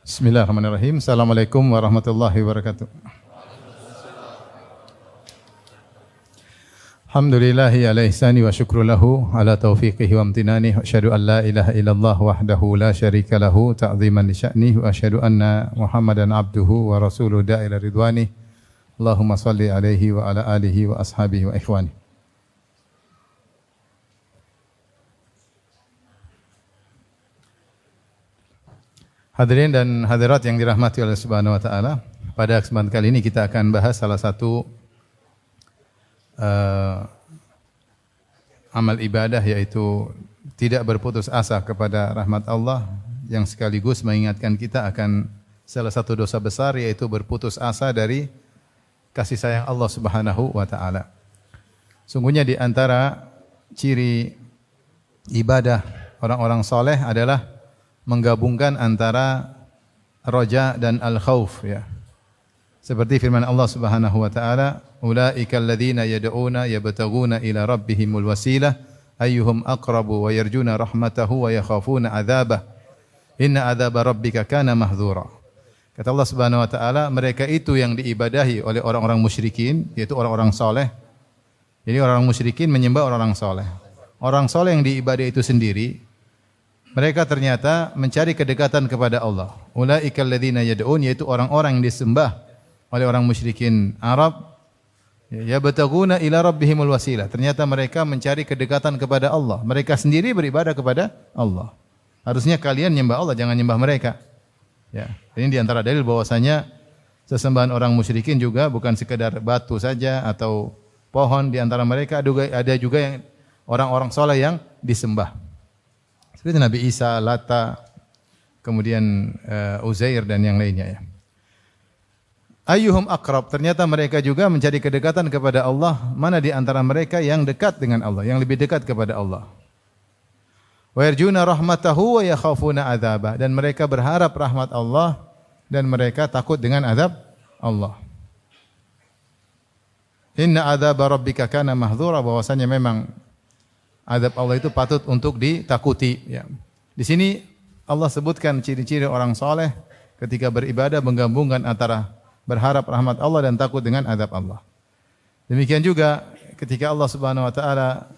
Bismillahirrahmanirrahim. Assalamualaikum warahmatullahi wabarakatuh. Alhamdulillahi ala ihsani wa syukru lahu ala taufiqihi wa amtinani wa asyhadu an la ilaha illallah wahdahu la syarika lahu ta'ziman li sya'nihi wa asyhadu anna Muhammadan abduhu wa rasuluhu da'ila ridwani. Allahumma salli alaihi wa ala alihi wa ashabihi wa ikhwani. Hadirin dan hadirat yang dirahmati oleh Subhanahu wa taala, pada kesempatan kali ini kita akan bahas salah satu amal ibadah, yaitu tidak berputus asa kepada rahmat Allah, yang sekaligus mengingatkan kita akan salah satu dosa besar, yaitu berputus asa dari kasih sayang Allah Subhanahu wa taala. Sungguhnya di antara ciri ibadah orang-orang saleh adalah menggabungkan antara roja dan al-khauf, ya. Seperti firman Allah Subhanahu wa taala, ulaikal ladzina yad'una yabtaguna ila rabbihimul wasilah ayyuhum aqrabu wa yarjuna rahmatahu wa yakhafuna adzabah inna adzaba rabbika kana mahdzura. Kata Allah Subhanahu wa taala, mereka itu yang diibadahi oleh orang-orang musyrikin, yaitu orang-orang saleh. Jadi orang-orang musyrikin menyembah orang-orang saleh. Orang saleh yang diibadahi itu sendiri, mereka ternyata mencari kedekatan kepada Allah. Ulaikal ladzina yad'un, yaitu orang-orang yang disembah oleh orang musyrikin Arab, yabtaguna ila rabbihimul wasilah. Ternyata mereka mencari kedekatan kepada Allah. Mereka sendiri beribadah kepada Allah. Harusnya kalian nyembah Allah, jangan nyembah mereka. Ya, ini di antara dalil bahwasanya sesembahan orang musyrikin juga bukan sekedar batu saja atau pohon. Di antara mereka ada juga yang orang-orang saleh yang disembah. Seperti Nabi Isa, Lata, kemudian Uzair dan yang lainnya, ya. Ayyuhum aqrab, ternyata mereka juga mencari kedekatan kepada Allah. Mana di antara mereka yang dekat dengan Allah, yang lebih dekat kepada Allah. Wa yarjuna rahmatahu wa yakhafuna adzabah, dan mereka berharap rahmat Allah dan mereka takut dengan azab Allah. Inna adzaba rabbika kana mahdzura, bahwasanya memang azab Allah itu patut untuk ditakuti, ya. Di sini Allah sebutkan ciri-ciri orang saleh ketika beribadah menggabungkan antara berharap rahmat Allah dan takut dengan azab Allah. Demikian juga ketika Allah Subhanahu wa taala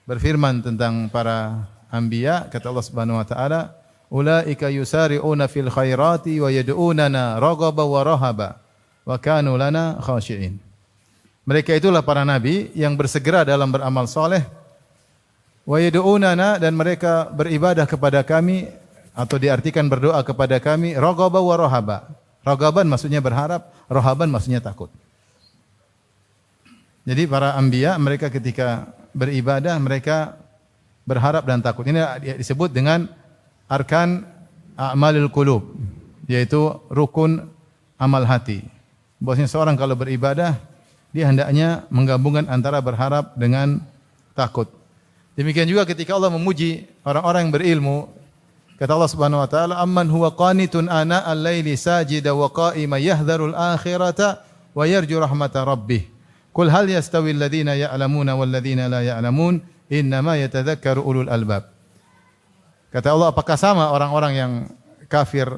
berfirman tentang para anbiya, kata Allah Subhanahu wa taala, ulaika yusari'una fil khairati wa yad'unana raghaba wa rahaba wa kanu lana khashi'in. Mereka itulah para nabi yang bersegera dalam beramal saleh, wa yad'unana, dan mereka beribadah kepada kami, atau diartikan berdoa kepada kami, raghaba wa rahaba. Raghaban maksudnya berharap, rahaban maksudnya takut. Jadi para anbiya, mereka ketika beribadah mereka berharap dan takut. Ini disebut dengan arkan a'malul qulub, yaitu rukun amal hati. Bahwasanya seorang kalau beribadah dia hendaknya menggabungkan antara berharap dengan takut. Demikian juga ketika Allah memuji orang-orang yang berilmu, kata Allah Subhanahu wa taala, amman huwa qanitun ana al-laili sajida wa qa'ima yahdharul akhirata wa yarju rahmata rabbih. Qul hal yastawi alladhina ya'lamuna wal ladzina la ya'lamun innama yatadhakkaru ulul albab. Kata Allah, apakah sama orang-orang yang kafir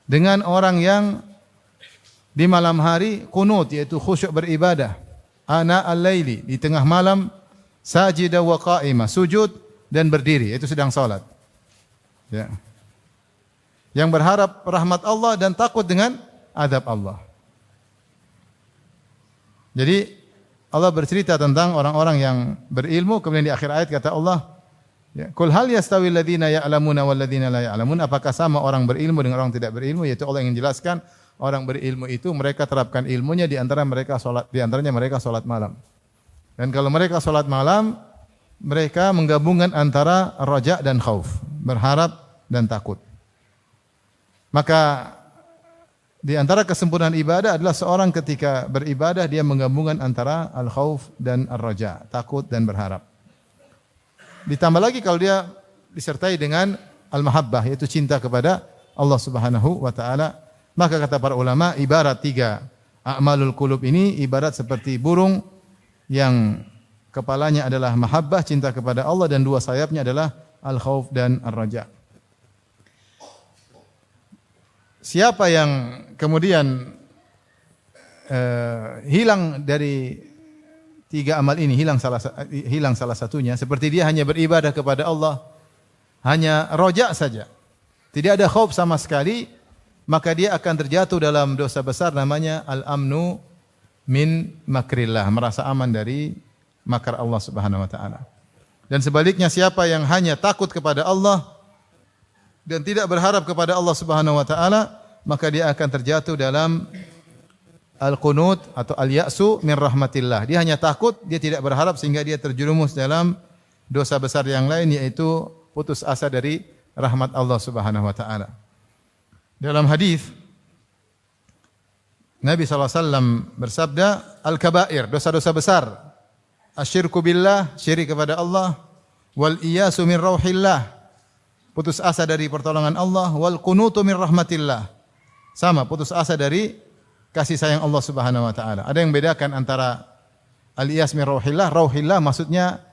dengan orang yang di malam hari qunut, yaitu khusyuk beribadah, ana al-laili, di tengah malam, sajida wa qa'ima, sujud dan berdiri, itu sedang salat. Ya. Yang berharap rahmat Allah dan takut dengan azab Allah. Jadi Allah bercerita tentang orang-orang yang berilmu, kemudian di akhir ayat kata Allah, ya, qul hal yastawi alladzina ya'lamuna wal ladzina la ya'lamun, apakah sama orang berilmu dengan orang tidak berilmu? Yaitu Allah ingin jelaskan, orang berilmu itu mereka terapkan ilmunya di antaranya mereka salat malam. Dan kalau mereka salat malam, mereka menggabungkan antara raja dan khauf, berharap dan takut. Maka di antara kesempurnaan ibadah adalah seorang ketika beribadah dia menggabungkan antara al-khauf dan ar-raja, takut dan berharap. Ditambah lagi kalau dia disertai dengan al-mahabbah, yaitu cinta kepada Allah Subhanahu wa taala. Maka kata para ulama, ibarat tiga a'malul qulub ini ibarat seperti burung yang kepalanya adalah mahabbah, cinta kepada Allah, dan dua sayapnya adalah al-khauf dan ar-raja. siapa yang kemudian hilang dari tiga amal ini, hilang salah satunya, seperti dia hanya beribadah kepada Allah, hanya roja saja, tidak ada khauf sama sekali, maka dia akan terjatuh dalam dosa besar namanya al-amnu min makrillah, merasa aman dari makar Allah Subhanahu wa taala. Dan sebaliknya, siapa yang hanya takut kepada Allah dan tidak berharap kepada Allah Subhanahu wa taala, maka dia akan terjatuh dalam al-qunut atau al-ya'su min rahmatillah. Dia hanya takut, dia tidak berharap, sehingga dia terjerumus dalam dosa besar yang lain, yaitu putus asa dari rahmat Allah Subhanahu wa taala. Dalam hadis Nabi SAW bersabda, al-kabair, dosa-dosa besar, asyirku billah, syirik kepada Allah, wal iyasu min rauhillah, putus asa dari pertolongan Allah, wal qunutu min rahmatillah, sama, putus asa dari kasih sayang Allah Subhanahu wa taala. Ada yang bedakan antara al-iyas min rauhillah, rauhillah maksudnya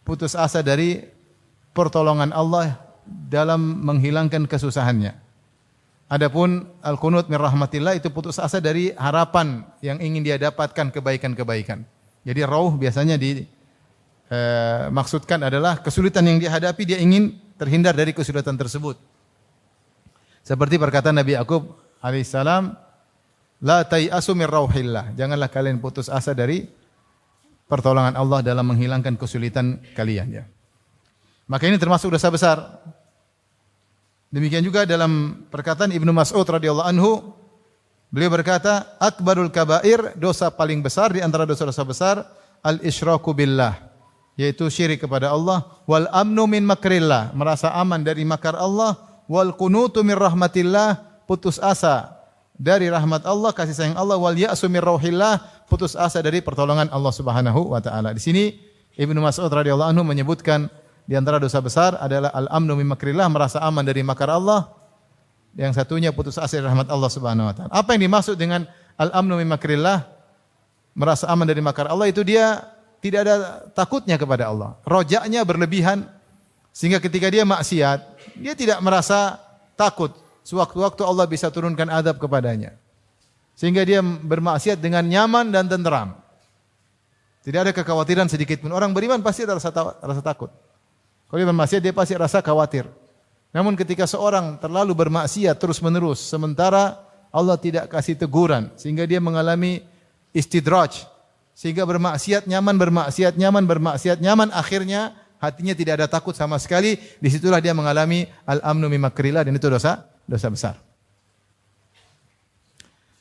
putus asa dari pertolongan Allah dalam menghilangkan kesusahannya. Adapun al-qunut min rahmatillah itu putus asa dari harapan yang ingin dia dapatkan kebaikan-kebaikan. Jadi rauh biasanya maksudkan adalah kesulitan yang dia hadapi, dia ingin terhindar dari kesulitan tersebut. Seperti perkataan Nabi Yakub alaihissalam, la tai'asu min rauhillah, janganlah kalian putus asa dari pertolongan Allah dalam menghilangkan kesulitan kalian, ya. Maka ini termasuk dosa besar. Demikian juga dalam perkataan Ibnu Mas'ud radhiyallahu anhu, beliau berkata, akbarul kabair, dosa paling besar di antara dosa-dosa besar, al-isyraku billah, yaitu syirik kepada Allah, wal amnu min makrillah, merasa aman dari makar Allah, wal qunutu min rahmatillah, putus asa dari rahmat Allah, kasih sayang Allah, wal ya'su min rauhillah, putus asa dari pertolongan Allah Subhanahu wa taala. Di sini Ibnu Mas'ud radhiyallahu anhu menyebutkan di antara dosa besar adalah al-amnu min makrillah, merasa aman dari makar Allah. Yang satunya putus asa dari rahmat Allah Subhanahu wa taala. Apa yang dimaksud dengan al-amnu min makrillah, merasa aman dari makar Allah, itu dia tidak ada takutnya kepada Allah. Rojaknya berlebihan sehingga ketika dia maksiat, dia tidak merasa takut. Sewaktu-waktu Allah bisa turunkan azab kepadanya. Sehingga dia bermaksiat dengan nyaman dan tenteram. Tidak ada kekhawatiran sedikit pun. Orang beriman pasti ada rasa takut. Kalau dia bermaksiat, dia pasti rasa khawatir. Namun ketika seorang terlalu bermaksiat terus-menerus, sementara Allah tidak kasih teguran, sehingga dia mengalami istidraj, sehingga bermaksiat nyaman, akhirnya hatinya tidak ada takut sama sekali. Disitulah dia mengalami al-amnu min makrillah, dan itu dosa besar.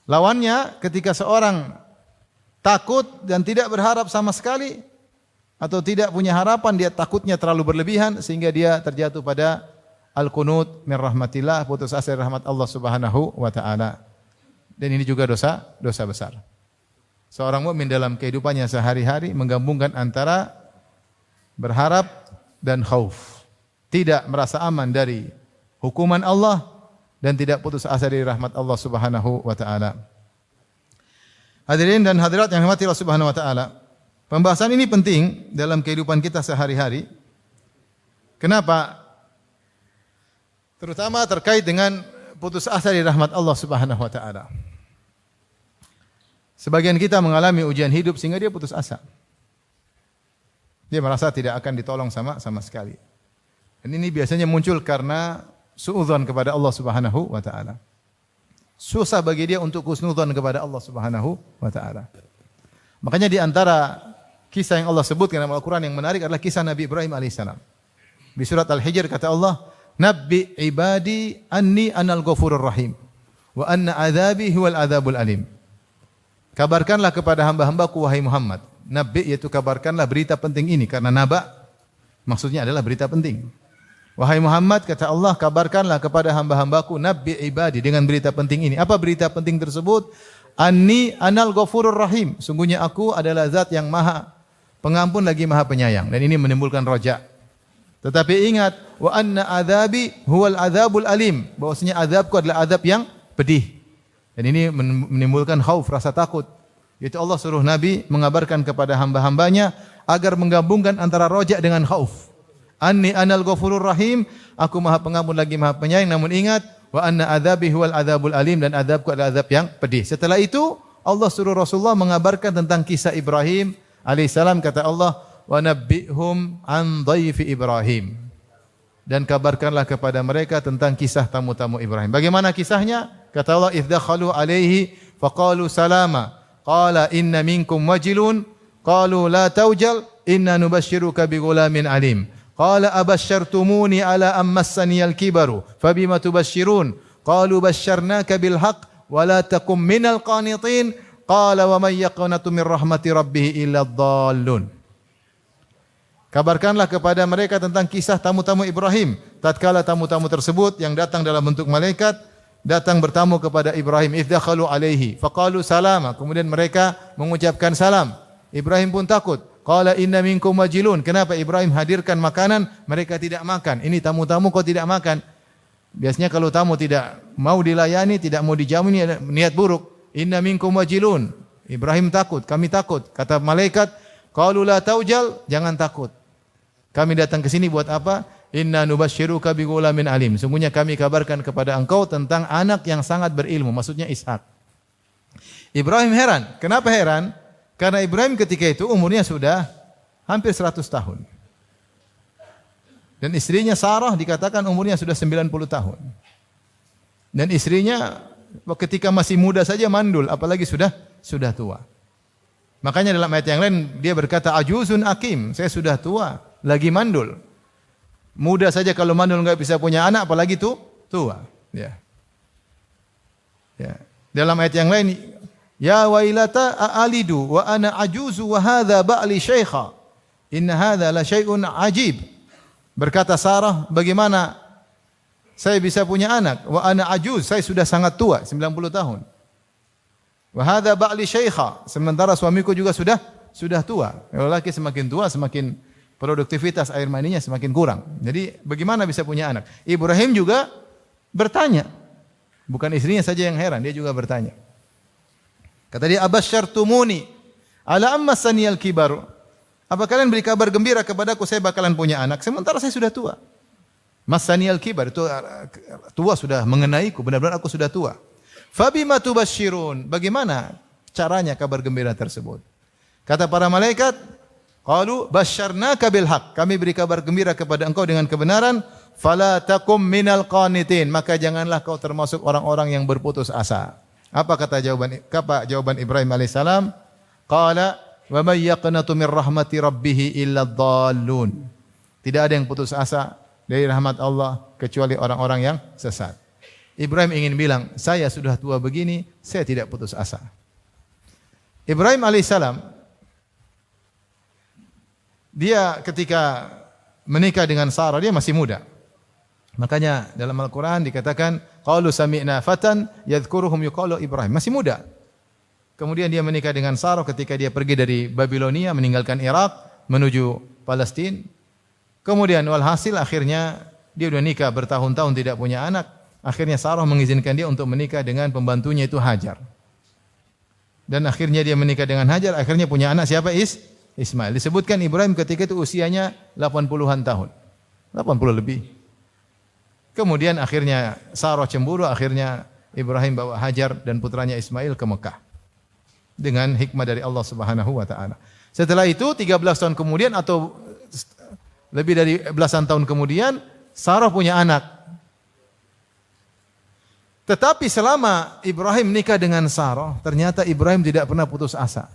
Lawannya, ketika seorang takut dan tidak berharap sama sekali, atau tidak punya harapan, dia takutnya terlalu berlebihan sehingga dia terjatuh pada al-qunut min rahmatillah, putus asa dari rahmat Allah Subhanahu wa taala. Dan ini juga dosa besar. Seorang mukmin dalam kehidupannya sehari-hari menggabungkan antara berharap dan khauf. Tidak merasa aman dari hukuman Allah dan tidak putus asa dari rahmat Allah Subhanahu wa taala. Hadirin dan hadirat yang dirahmati Allah Subhanahu wa taala, pembahasan ini penting dalam kehidupan kita sehari-hari. Kenapa? Terutama terkait dengan putus asa dari rahmat Allah Subhanahu wa taala. Sebagian kita mengalami ujian hidup sehingga dia putus asa. Dia merasa tidak akan ditolong sama sekali. Dan ini biasanya muncul karena suudzon kepada Allah Subhanahu wa taala. Susah bagi dia untuk husnudzon kepada Allah Subhanahu wa taala. Makanya di antara kisah yang Allah sebutkan dalam Al-Qur'an yang menarik adalah kisah Nabi Ibrahim alaihissalam. Di surat Al-Hijr kata Allah, "Nabbi ibadi anni anal ghafurur rahim wa anna adzabi huwal adzabul alim." Kabarkanlah kepada hamba-hambaku wahai Muhammad. Nabi yaitu kabarkanlah berita penting ini, karena naba maksudnya adalah berita penting. Wahai Muhammad, kata Allah, kabarkanlah kepada hamba-hambaku nabbi ibadi dengan berita penting ini. Apa berita penting tersebut? Anni anal ghafurur rahim. Sungguhnya aku adalah zat yang maha pengampun lagi maha penyayang. Dan ini menimbulkan roja. Tetapi ingat, wa anna adzabi huwal adzabul alim. Bahwasanya azabku adalah azab yang pedih. Dan ini menimbulkan khauf, rasa takut. Yaitu Allah suruh Nabi mengabarkan kepada hamba-hambanya agar menggabungkan antara roja dengan khauf. Anni anal ghafurur rahim, aku maha pengampun lagi maha penyayang. Namun ingat, wa anna adzabi huwal adzabul alim, dan azabku adalah azab yang pedih. Setelah itu Allah suruh Rasulullah mengabarkan tentang kisah Ibrahim alaihissalam. Kata Allah, wa nabbihum an dhaifi Ibrahim, dan kabarkanlah kepada mereka tentang kisah tamu-tamu Ibrahim. Bagaimana kisahnya? Kata Allah, idh dakhalu alaihi faqalu salama qala inna minkum wajilun qalu la taujal inna nubashshiruka bighulamin alim qala abasyartumuni ala ammassani al-kibaru fabima tubashshirun qalu basyarnaka bil haqq wa la takum minal qanitin qala wa may yaqnatu min rahmati rabbih illa dhallun. Kabarkanlah kepada mereka tentang kisah tamu-tamu Ibrahim. Tatkala tamu-tamu tersebut yang datang dalam bentuk malaikat datang bertamu kepada Ibrahim, idh dakhalu alaihi faqalu salama, kemudian mereka mengucapkan salam. Ibrahim pun takut. Qala inna minkum wajilun. Kenapa Ibrahim hadirkan makanan mereka tidak makan? Ini tamu-tamu kok tidak makan? Biasanya kalau tamu tidak mau dilayani, tidak mau dijamu, ini ada niat buruk. Inna minkum wajilun. Ibrahim takut, kami takut. Kata malaikat, qalu la taujal, jangan takut. Kami datang ke sini buat apa? Inna nubashshiruka bighulamin alim. Sungguhnya kami kabarkan kepada engkau tentang anak yang sangat berilmu, maksudnya Ishak. Ibrahim heran. Kenapa heran? Karena Ibrahim ketika itu umurnya sudah hampir 100 tahun. Dan istrinya Sarah dikatakan umurnya sudah 90 tahun. Dan istrinya ketika masih muda saja mandul, apalagi sudah tua. Makanya dalam ayat yang lain dia berkata ajuzun akim, saya sudah tua, lagi mandul. Muda saja kalau mandul enggak bisa punya anak, apalagi tua. Ya. Ya. Dalam ayat yang lain, ya wailata a'alidu wa ana ajuzu wa hadha ba'li syaikha. Inna hadha la syai'un ajib. Berkata Sarah, bagaimana saya bisa punya anak? Wa ana ajuz, saya sudah sangat tua, 90 tahun. Wa hadha ba'li syaikha, sementara suamiku juga sudah tua. Lelaki semakin tua semakin produktivitas air maninya semakin kurang. Jadi bagaimana bisa punya anak? Ibrahim juga bertanya. Bukan istrinya saja yang heran, dia juga bertanya. Kata dia, abasyartumuni ala ammasani al-kibar. Apa kalian beri kabar gembira kepadaku saya bakalan punya anak sementara saya sudah tua? Masani al-kibar, itu tua sudah mengenaiku, benar-benar aku sudah tua. Fabima tubasyirun, bagaimana caranya kabar gembira tersebut? Kata para malaikat, qalu basyarnaka bil haqq, kami beri kabar gembira kepada engkau dengan kebenaran, fala takum minal qanitin, maka janganlah kau termasuk orang-orang yang berputus asa. Apa jawaban Ibrahim alaihissalam? Qala wa may yaqnatu min rahmati rabbih illa dhallun. Tidak ada yang putus asa dari rahmat Allah kecuali orang-orang yang sesat. Ibrahim ingin bilang, saya sudah tua begini, saya tidak putus asa. Ibrahim alaihissalam, dia ketika menikah dengan Sarah, dia masih muda. Makanya dalam Al-Quran dikatakan, qalu sami'na fatan yadhkuruhum yuqalu Ibrahim. Masih muda. Kemudian dia menikah dengan Sarah ketika dia pergi dari Babilonia, meninggalkan Irak, menuju Palestina. Kemudian walhasil akhirnya dia sudah nikah bertahun-tahun tidak punya anak. Akhirnya Sarah mengizinkan dia untuk menikah dengan pembantunya itu Hajar. Dan akhirnya dia menikah dengan Hajar, akhirnya punya anak siapa? Ismail. Disebutkan Ibrahim ketika itu usianya 80-an tahun. 80 lebih. Kemudian akhirnya Sarah cemburu, akhirnya Ibrahim bawa Hajar dan putranya Ismail ke Mekah. Dengan hikmah dari Allah Subhanahu wa taala. Setelah itu 13 tahun kemudian atau lebih dari belasan tahun kemudian Sarah punya anak. Tetapi selama Ibrahim nikah dengan Sarah, ternyata Ibrahim tidak pernah putus asa.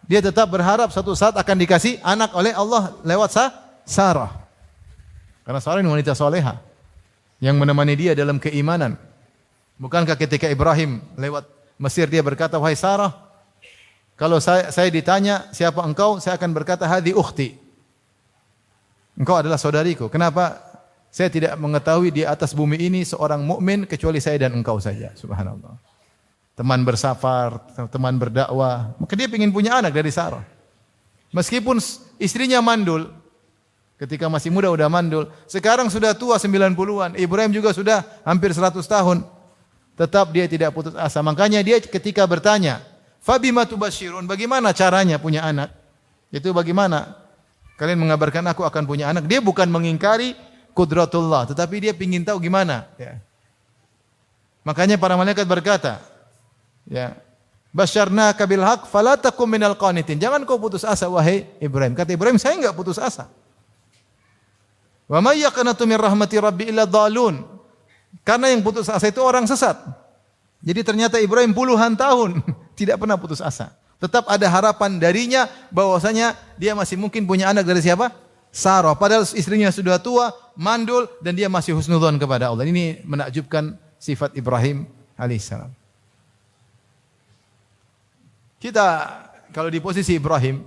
Dia tetap berharap suatu saat akan dikasih anak oleh Allah lewat Sarah. Karena Sarah ini wanita soleha yang menemani dia dalam keimanan. Bukankah ketika Ibrahim lewat Mesir dia berkata, wahai Sarah, kalau saya ditanya siapa engkau, saya akan berkata hadhi ukhti. Engkau adalah saudariku. Kenapa? Saya tidak mengetahui di atas bumi ini seorang mukmin kecuali saya dan engkau saja. Subhanallah. Teman bersafar, teman berdakwah. Maka dia ingin punya anak dari Sarah. Meskipun istrinya mandul, ketika masih muda udah mandul, sekarang sudah tua 90-an. Ibrahim juga sudah hampir 100 tahun. Tetap dia tidak putus asa. Makanya dia ketika bertanya, "Fabima tubasyirun?" Bagaimana caranya punya anak? Itu bagaimana? Kalian mengabarkan aku akan punya anak. Dia bukan mengingkari qudratullah, tetapi dia ingin tahu gimana, ya. Makanya para malaikat berkata, ya, basyarnaka bil haqq fala takum minal qanitin. Jangan kau putus asa wahai Ibrahim. Kata Ibrahim, saya enggak putus asa. Wa may yaqnatu min rahmati rabbi illa dhalun. Karena yang putus asa itu orang sesat. Jadi ternyata Ibrahim puluhan tahun tidak pernah putus asa. Tetap ada harapan darinya bahwasanya dia masih mungkin punya anak dari siapa? Sarah. Padahal istrinya sudah tua, mandul, dan dia masih husnudzon kepada Allah. Ini menakjubkan sifat Ibrahim alaihissalam. Kita kalau di posisi Ibrahim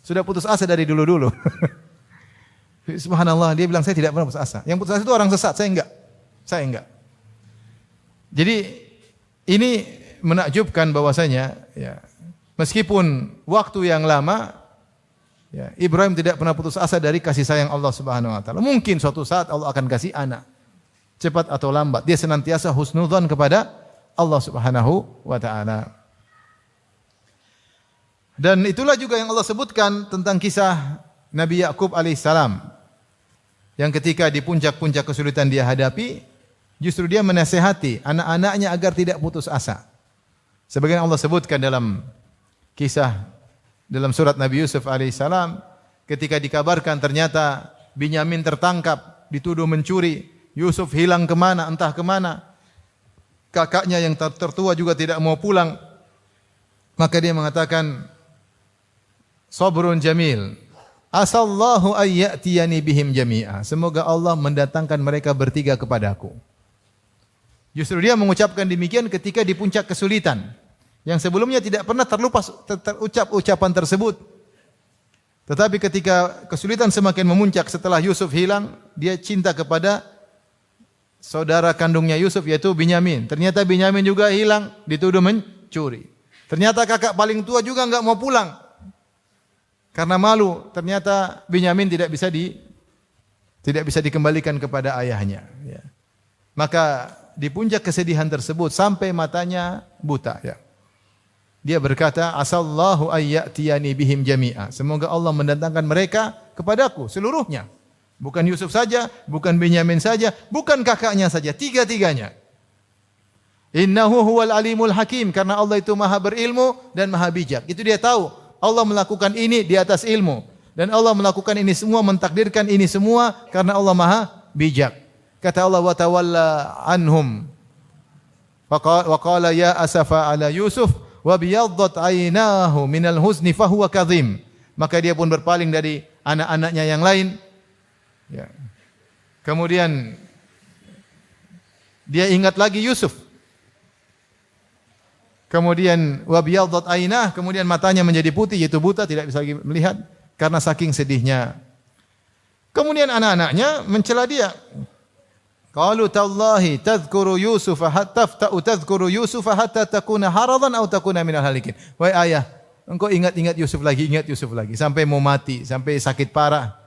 sudah putus asa dari dulu-dulu. Subhanallah, dia bilang saya tidak pernah putus asa. Yang putus asa itu orang sesat, saya enggak. Saya enggak. Jadi ini menakjubkan bahwasanya, ya, meskipun waktu yang lama, ya, Ibrahim tidak pernah putus asa dari kasih sayang Allah Subhanahu wa taala. Mungkin suatu saat Allah akan kasih anak. Cepat atau lambat, dia senantiasa husnudzon kepada Allah Subhanahu wa taala. Dan itulah juga yang Allah sebutkan tentang kisah Nabi Yakub alaihissalam, yang ketika di puncak-puncak kesulitan dia hadapi, justru dia menasihati anak-anaknya agar tidak putus asa. Sebagian Allah sebutkan dalam kisah dalam surat Nabi Yusuf alaihissalam, ketika dikabarkan ternyata Binyamin tertangkap, dituduh mencuri, Yusuf hilang kemana, entah kemana. Kakaknya yang tertua juga tidak mau pulang. Maka dia mengatakan, sabrun jamil, asallahu ayyatiyani bihim jami'a. Semoga Allah mendatangkan mereka bertiga kepadaku. Justru dia mengucapkan demikian ketika di puncak kesulitan, yang sebelumnya tidak pernah terucap ucapan tersebut. Tetapi ketika kesulitan semakin memuncak setelah Yusuf hilang, dia cinta kepada saudara kandungnya Yusuf, yaitu Binyamin. Ternyata Binyamin juga hilang, dituduh mencuri. Ternyata kakak paling tua juga enggak mau pulang karena malu. Ternyata Binyamin tidak bisa dikembalikan kepada ayahnya, ya. Maka di puncak kesedihan tersebut sampai matanya buta, ya, dia berkata, asallahu ayyatiyani bihim jami'a. Semoga Allah mendatangkan mereka kepadaku seluruhnya. Bukan Yusuf saja, bukan Binyamin saja, bukan kakaknya saja, tiga-tiganya. Innahu huwal alimul hakim, karena Allah itu maha berilmu dan maha bijak. Itu dia tahu. Allah melakukan ini di atas ilmu. Dan Allah melakukan ini semua, mentakdirkan ini semua karena Allah maha bijak. Kata Allah, wa tawalla anhum. Wa qala ya asafa ala Yusuf wa biyaddat aynahu minal huzni fahuwa kadhim. Maka dia pun berpaling dari anak-anaknya yang lain. Ya. Kemudian dia ingat lagi Yusuf. Kemudian wabiyadhat ainah, kemudian matanya menjadi putih, yaitu buta, tidak bisa lagi melihat karena saking sedihnya. Kemudian anak-anaknya mencela dia. Qalu tallahi tadhkuru Yusuf hatta tadhkuru Yusuf hatta takuna haradan aw takuna minal halikin. Wahai ayah, engkau ingat Yusuf lagi sampai mau mati, sampai sakit parah.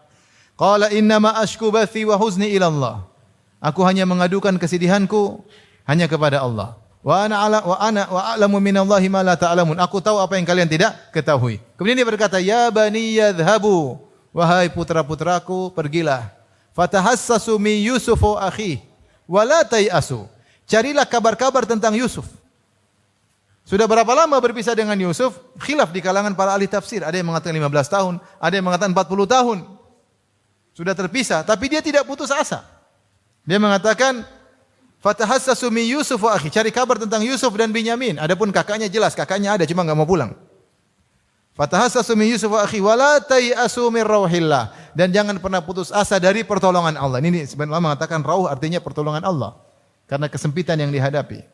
Qala innama ashku bathi wa huzni ila Allah. Aku hanya mengadukan kesedihanku hanya kepada Allah. Wa ana a'lamu minallahi ma la ta'lamun. Aku tahu apa yang kalian tidak ketahui. Kemudian dia berkata, ya bani yadhhabu, wahai putra-putraku, pergilah. Fatahassasu min Yusuf wa akhi wa la tayasu. Carilah kabar-kabar tentang Yusuf. Sudah berapa lama berpisah dengan Yusuf? Khilaf di kalangan para ahli tafsir. Ada yang mengatakan 15 tahun, ada yang mengatakan 40 tahun. Sudah terpisah, tapi dia tidak putus asa. Dia mengatakan, fatahassasu min Yusuf wa akhi, cari kabar tentang Yusuf dan Binyamin. Adapun kakaknya jelas, kakaknya ada cuma enggak mau pulang. Fatahassasu min Yusuf wa akhi wa la tayasu min rauhillah, dan jangan pernah putus asa dari pertolongan Allah. Ini sebenarnya mengatakan rauh artinya pertolongan Allah karena kesempitan yang dihadapi.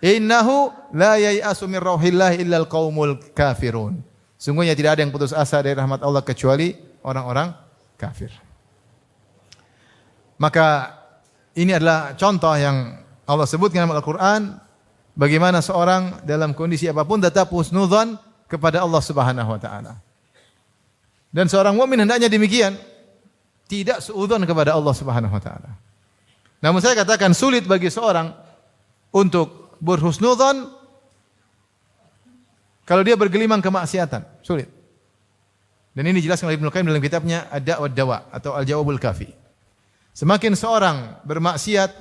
Innahu la yayasu min rauhillah illa alqaumul kafirun. Sungguhnya tidak ada yang putus asa dari rahmat Allah kecuali orang-orang kafir. Maka ini adalah contoh yang Allah sebutkan dalam Al-Quran, bagaimana seorang dalam kondisi apapun tetap husnudzan kepada Allah Subhanahu wa taala. Dan seorang mukmin hendaknya demikian, tidak suudzon kepada Allah Subhanahu wa taala. Namun saya katakan sulit bagi seorang untuk berhusnudzan kalau dia bergelimang kemaksiatan, sulit. Dan ini dijelaskan oleh Ibnu Qayyim dalam kitabnya Ad-Da' wad Dawa' atau Al-Jawabul Kafi. Semakin seorang bermaksiat,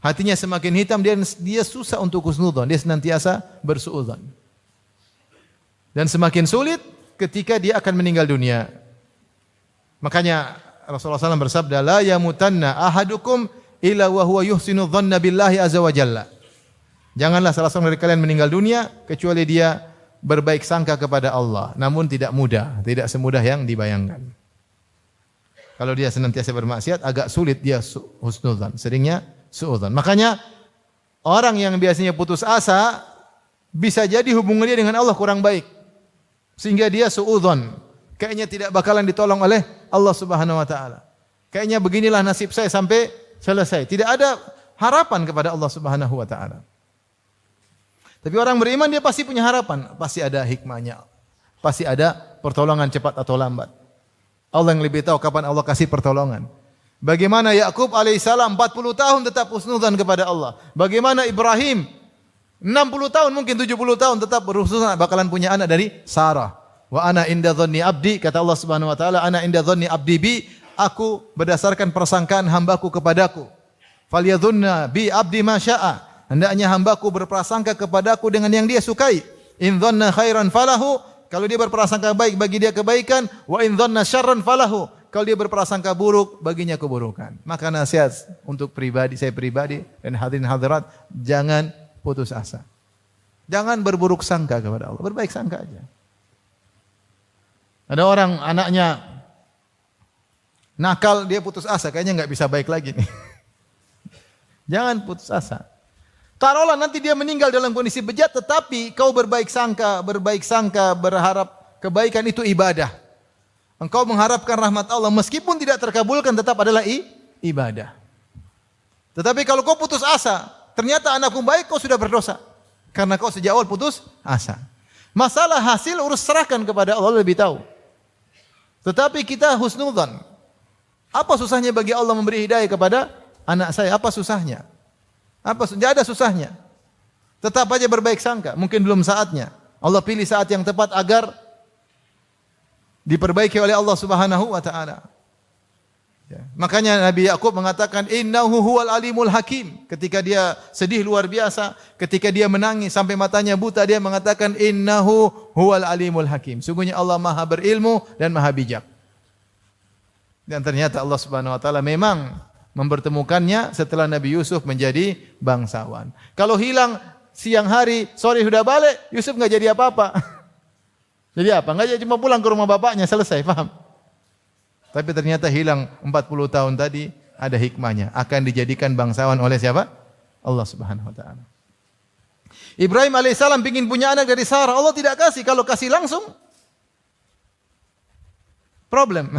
hatinya semakin hitam, dia susah untuk husnudzon, dia senantiasa bersuudzon. Dan semakin sulit ketika dia akan meninggal dunia. Makanya Rasulullah SAW bersabda, la yamutanna ahadukum illa wa huwa yuhsinu dhanna billahi azza wa jalla. Janganlah salah seorang dari kalian meninggal dunia kecuali dia berbaik sangka kepada Allah. Namun tidak mudah, tidak semudah yang dibayangkan. Kalau dia senantiasa bermaksiat, agak sulit dia husnudzan. Seringnya suudzan. Makanya orang yang biasanya putus asa, bisa jadi hubungannya dengan Allah kurang baik. Sehingga dia suudzan. Kayaknya tidak bakalan ditolong oleh Allah Subhanahu wa taala. Kayaknya beginilah nasib saya sampai selesai. Tidak ada harapan kepada Allah Subhanahu wa taala. Tapi orang beriman dia pasti punya harapan. Pasti ada hikmahnya. Pasti ada pertolongan cepat atau lambat. Allah yang lebih tahu kapan Allah kasih pertolongan. Bagaimana Yakub alaihissalam 40 tahun tetap husnudzan kepada Allah. Bagaimana Ibrahim 60 tahun mungkin 70 tahun tetap berhusnudzan bakalan punya anak dari Sarah. Wa ana inda dhanni abdi, kata Allah Subhanahu wa taala, ana inda dhanni abdi bi, aku berdasarkan persangkaan hambaku kepadaku. Falyadhunna bi abdi ma syaa. Hendaknya hambaku berprasangka kepadaku dengan yang dia sukai. In dhanna khairan falahu, kalau dia berprasangka baik bagi dia kebaikan, wa in dhanna syarran falahu, kalau dia berprasangka buruk baginya keburukan. Maka nasihat untuk saya pribadi dan hadirin hadirat, jangan putus asa. Jangan berburuk sangka kepada Allah, berbaik sangka aja. Ada orang anaknya nakal, dia putus asa, kayaknya enggak bisa baik lagi nih. Jangan putus asa. Taruhlah nanti dia meninggal dalam kondisi bejat, tetapi kau berbaik sangka, berharap kebaikan, itu ibadah. Engkau mengharapkan rahmat Allah, meskipun tidak terkabulkan tetap adalah ibadah. Tetapi kalau kau putus asa, ternyata anakmu baik, kau sudah berdosa. Karena kau sejak awal putus asa. Masalah hasil urus serahkan kepada Allah, lebih tahu. Tetapi kita husnudzan. Apa susahnya bagi Allah memberi hidayah kepada anak saya? Apa susahnya? Tidak ada susahnya. Tetap aja berbaik sangka. Mungkin belum saatnya. Allah pilih saat yang tepat agar diperbaiki oleh Allah Subhanahu wa taala. Ya. Makanya Nabi Yakub mengatakan innahu huwal alimul hakim. Ketika dia sedih luar biasa, ketika dia menangis sampai matanya buta, dia mengatakan innahu huwal alimul hakim. Sungguhnya Allah Maha berilmu dan Maha bijak. Dan ternyata Allah Subhanahu wa taala memang mempertemukannya setelah Nabi Yusuf menjadi bangsawan. Kalau hilang siang hari, sore sudah balik, Yusuf enggak jadi apa-apa. Jadi apa? Enggak jadi, cuma pulang ke rumah bapaknya, selesai, paham? Tapi ternyata hilang 40 tahun tadi ada hikmahnya. Akan dijadikan bangsawan oleh siapa? Allah Subhanahu wa taala. Ibrahim alaihissalam ingin punya anak dari Sarah. Allah tidak kasih. Kalau kasih langsung problem.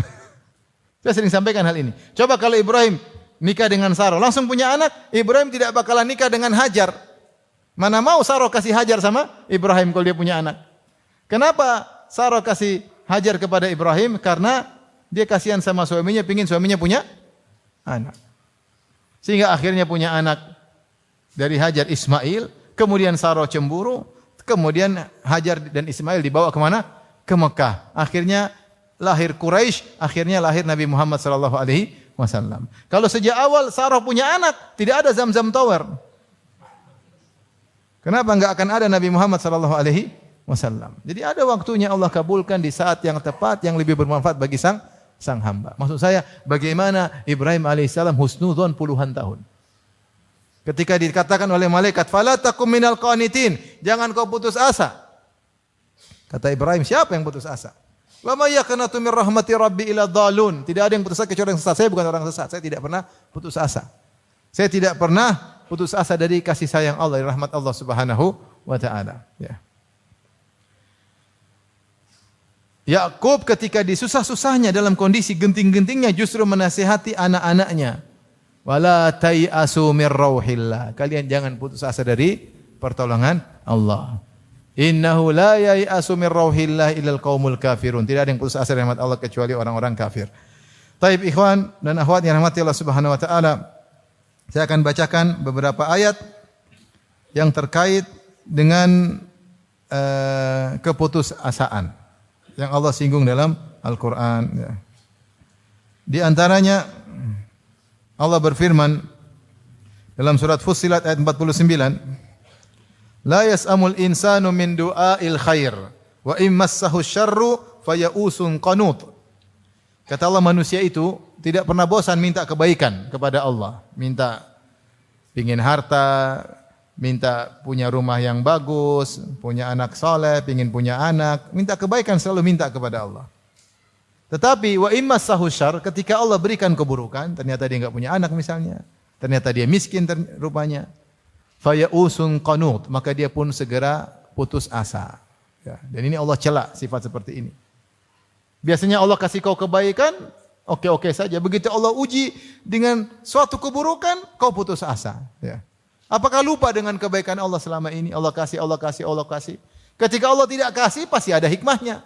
Saya sering sampaikan hal ini. Coba kalau Ibrahim nikah dengan Sarah, langsung punya anak, Ibrahim tidak bakalan nikah dengan Hajar. Mana mau Sarah kasih Hajar sama Ibrahim kalau dia punya anak? Kenapa Sarah kasih Hajar kepada Ibrahim? Karena dia kasihan sama suaminya, pingin suaminya punya anak. Sehingga akhirnya punya anak dari Hajar, Ismail. Kemudian Sarah cemburu. Kemudian Hajar dan Ismail dibawa kemana? Ke Mekah. Akhirnya lahir Quraisy. Akhirnya lahir Nabi Muhammad SAW. Kalau sejak awal Sarah punya anak, tidak ada Zamzam Tower. Kenapa enggak akan ada Nabi Muhammad SAW? Jadi ada waktunya Allah kabulkan di saat yang tepat, yang lebih bermanfaat bagi sang hamba. Maksud saya, bagaimana Ibrahim alaihissalam husnudzon puluhan tahun. Ketika dikatakan oleh malaikat, "Fala takum minal qanitin," jangan kau putus asa. Kata Ibrahim, siapa yang putus asa? Wa may yaqnatu min rahmati rabbi ila dhalun. Tidak ada yang putus asa kecuali yang sesat. Saya bukan orang sesat. Saya tidak pernah putus asa. Saya tidak pernah putus asa dari kasih sayang Allah, dari rahmat Allah Subhanahu wa taala. Ya. Yakub ketika disusah-susahnya dalam kondisi genting-gentingnya justru menasihati anak-anaknya. Wala tayasu mir rauhillah. Kalian jangan putus asa dari pertolongan Allah. Innahu la yai'asu min rauhillah illal qaumul kafirun. Tidak ada yang putus asa dari rahmat Allah kecuali orang-orang kafir. Taib ikhwan dan akhwat yang rahmati Allah Subhanahu wa taala. Saya akan bacakan beberapa ayat yang terkait dengan keputusasaan yang Allah singgung dalam Al-Qur'an, ya. Di antaranya Allah berfirman dalam surat Fussilat ayat 49, "La yas'amul insanu min du'ail khair wa immassahu syarru fayausun qanut." Kata Allah, manusia itu tidak pernah bosan minta kebaikan kepada Allah, minta pingin harta, minta punya rumah yang bagus, punya anak soleh, pingin punya anak, minta kebaikan selalu minta kepada Allah. Tetapi wa immassahu syarr, ketika Allah berikan keburukan, ternyata dia enggak punya anak misalnya, ternyata dia miskin rupanya, fayausun qanut, maka dia pun segera putus asa. Ya, dan ini Allah cela sifat seperti ini. Biasanya Allah kasih kau kebaikan, oke-oke saja. Begitu Allah uji dengan suatu keburukan, kau putus asa. Ya. Apakah lupa dengan kebaikan Allah selama ini? Allah kasih, Allah kasih, Allah kasih. Ketika Allah tidak kasih, pasti ada hikmahnya.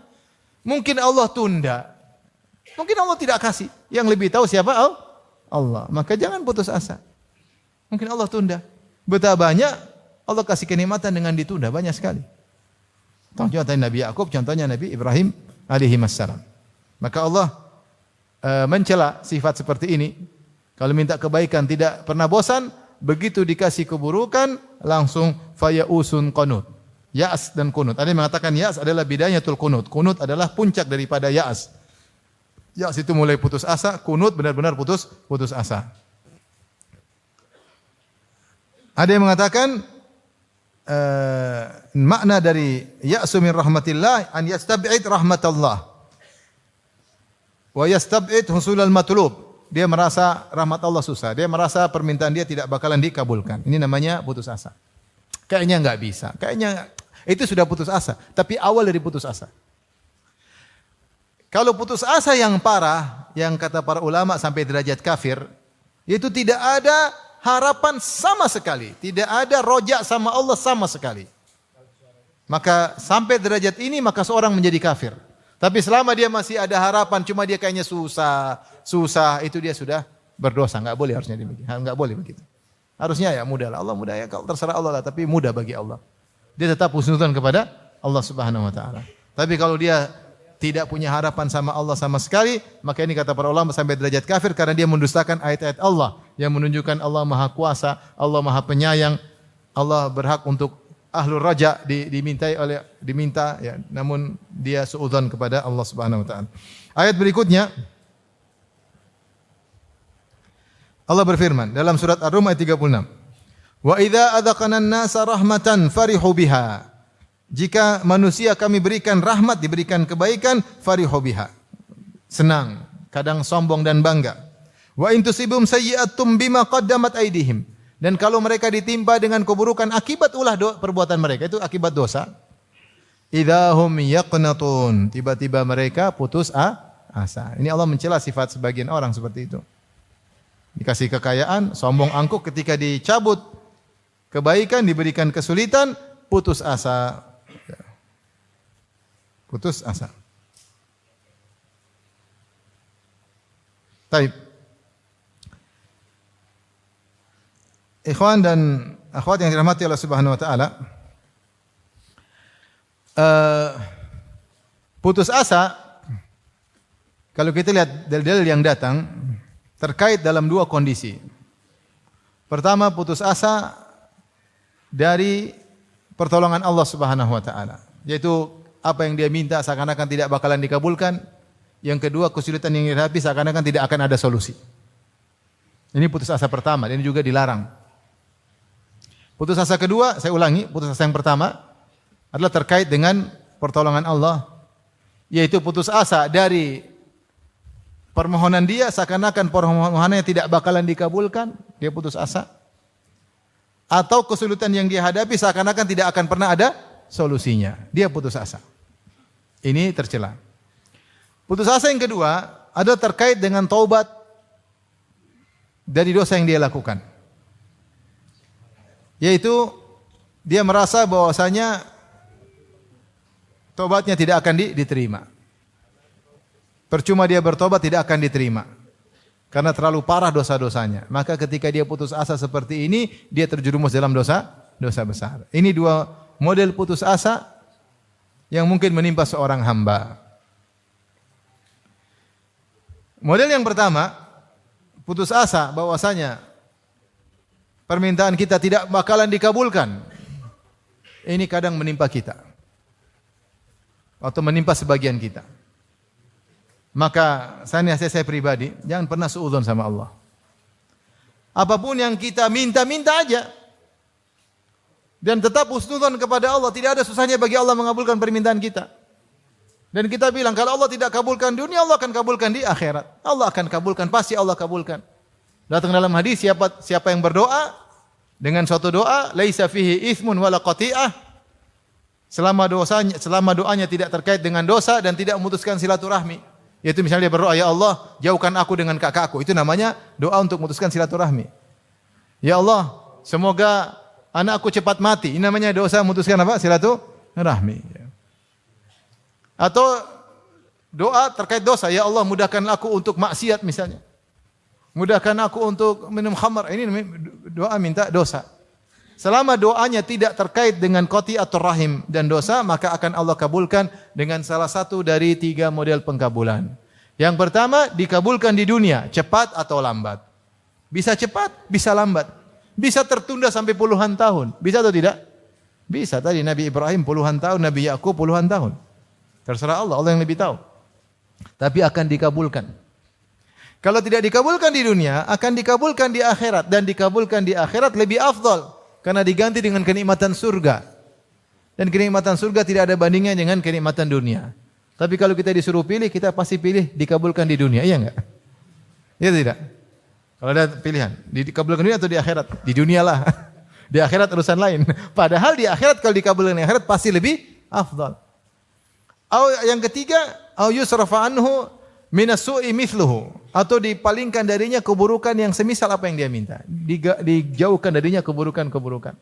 Mungkin Allah tunda. Mungkin Allah tidak kasih. Yang lebih tahu siapa? Allah. Maka jangan putus asa. Mungkin Allah tunda. Betapa banyak Allah kasih kenikmatan dengan ditunda. Banyak sekali. Contohnya Nabi Yakub, contohnya Nabi Ibrahim alaihi wassalam. Maka Allah mencela sifat seperti ini. Kalau minta kebaikan tidak pernah bosan, begitu dikasih keburukan langsung fayausun qanut. Ya'as dan kunut. Ada yang mengatakan ya'as adalah bidayatul kunut. Kunut adalah puncak daripada ya'as. Ya'as itu mulai putus asa, kunut benar-benar putus asa. Ada yang mengatakan makna dari ya'su min rahmatillah an yastab'id rahmatallah wa yastab'id husulal matlub. Dia merasa rahmat Allah susah, dia merasa permintaan dia tidak bakalan dikabulkan. Ini namanya putus asa. Kayaknya enggak bisa, kayaknya itu sudah putus asa, tapi awal dari putus asa. Kalau putus asa yang parah, yang kata para ulama sampai derajat kafir, itu tidak ada harapan sama sekali, tidak ada rojak sama Allah sama sekali. Maka sampai derajat ini maka seorang menjadi kafir. Tapi selama dia masih ada harapan, cuma dia kayaknya susah, itu dia sudah berdosa. Enggak boleh harusnya demikian, enggak boleh begitu. Harusnya ya mudah lah, Allah mudah ya, kalau terserah Allah lah, tapi mudah bagi Allah. Dia tetap husnudzon kepada Allah Subhanahu wa taala. Tapi kalau dia tidak punya harapan sama Allah sama sekali, maka ini kata para ulama sampai derajat kafir karena dia mendustakan ayat-ayat Allah yang menunjukkan Allah Maha Kuasa, Allah Maha Penyayang, Allah berhak untuk ahlul raja diminta ya, namun dia suudzon kepada Allah Subhanahu wa taala. Ayat berikutnya Allah berfirman dalam surat Ar-Rum ayat 36. Wa idza adzaqana an-nasa rahmatan farihu biha. Jika manusia kami berikan rahmat, diberikan kebaikan, farihu biha. Senang, kadang sombong dan bangga. Wa in tusibum sayyi'atum bima qaddamat aydihim. Dan kalau mereka ditimpa dengan keburukan akibat ulah perbuatan mereka, itu akibat dosa. Idahum yaqnatun. Tiba-tiba mereka putus asa. Ini Allah mencela sifat sebagian orang seperti itu. Dikasih kekayaan, sombong angkuh, ketika dicabut kebaikan, diberikan kesulitan, putus asa. Putus asa. Taib. Ikhwan dan akhwat yang dirahmati Allah Subhanahu wa taala, putus asa kalau kita lihat dalil-dalil yang datang terkait dalam dua kondisi. Pertama, putus asa dari pertolongan Allah Subhanahu wa taala, yaitu apa yang dia minta seakan-akan tidak bakalan dikabulkan. Yang kedua, kesulitan yang dihadapi seakan-akan tidak akan ada solusi. Ini putus asa pertama, dan ini juga dilarang. Putus asa kedua, saya ulangi, putus asa yang pertama adalah terkait dengan pertolongan Allah, yaitu putus asa dari permohonan dia seakan-akan permohonannya tidak bakalan dikabulkan, dia putus asa. Atau kesulitan yang dia hadapi seakan-akan tidak akan pernah ada solusinya, dia putus asa. Ini tercela. Putus asa yang kedua adalah terkait dengan taubat dari dosa yang dia lakukan. Yaitu dia merasa bahwasanya taubatnya tidak akan diterima. Percuma dia bertobat, tidak akan diterima. Karena terlalu parah dosa-dosanya. Maka ketika dia putus asa seperti ini, dia terjerumus dalam dosa besar. Ini dua model putus asa yang mungkin menimpa seorang hamba. Model yang pertama, putus asa bahwasanya permintaan kita tidak bakalan dikabulkan. Ini kadang menimpa kita atau menimpa sebagian kita. Maka nasihat saya pribadi, jangan pernah suudzon sama Allah. Apapun yang kita minta aja. Dan tetap husnudzon kepada Allah. Tidak ada susahnya bagi Allah mengabulkan permintaan kita. Dan kita bilang, kalau Allah tidak kabulkan dunia, Allah akan kabulkan di akhirat. Allah akan kabulkan, pasti Allah kabulkan. Datang dalam hadis, siapa yang berdoa dengan suatu doa, laisa fihi itsmun wala qati'ah, selama doanya tidak terkait dengan dosa dan tidak memutuskan silaturahmi. Yaitu misalnya dia berdoa, ya Allah, jauhkan aku dengan kakakku. Itu namanya doa untuk memutuskan silaturahmi. Ya Allah, semoga anakku cepat mati. Ini namanya dosa memutuskan apa? Silaturahmi. Atau doa terkait dosa, ya Allah, mudahkan aku untuk maksiat misalnya. Mudahkan aku untuk minum khamar. Ini doa minta dosa. Selama doanya tidak terkait dengan qati'atur rahim dan dosa, maka akan Allah kabulkan dengan salah satu dari 3 model pengkabulan. Yang pertama, dikabulkan di dunia, cepat atau lambat. Bisa cepat, bisa lambat. Bisa tertunda sampai puluhan tahun. Bisa atau tidak? Bisa. Tadi Nabi Ibrahim puluhan tahun, Nabi Yakub puluhan tahun. Terserah Allah, Allah yang lebih tahu. Tapi akan dikabulkan. Kalau tidak dikabulkan di dunia, akan dikabulkan di akhirat. Dan dikabulkan di akhirat lebih afdal. Karena diganti dengan kenikmatan surga. Dan kenikmatan surga tidak ada bandingnya dengan kenikmatan dunia. Tapi kalau kita disuruh pilih, kita pasti pilih dikabulkan di dunia. Iya enggak? Iya tidak? Kalau ada pilihan, dikabulkan di dunia atau di akhirat? Di dunia lah. Di akhirat urusan lain. Padahal di akhirat kalau dikabulkan di akhirat pasti lebih afdal. Yang ketiga, au yusrafa anhu minasu'i mithluhu, atau dipalingkan darinya keburukan yang semisal apa yang dia minta. Dijauhkan darinya keburukan-keburukan.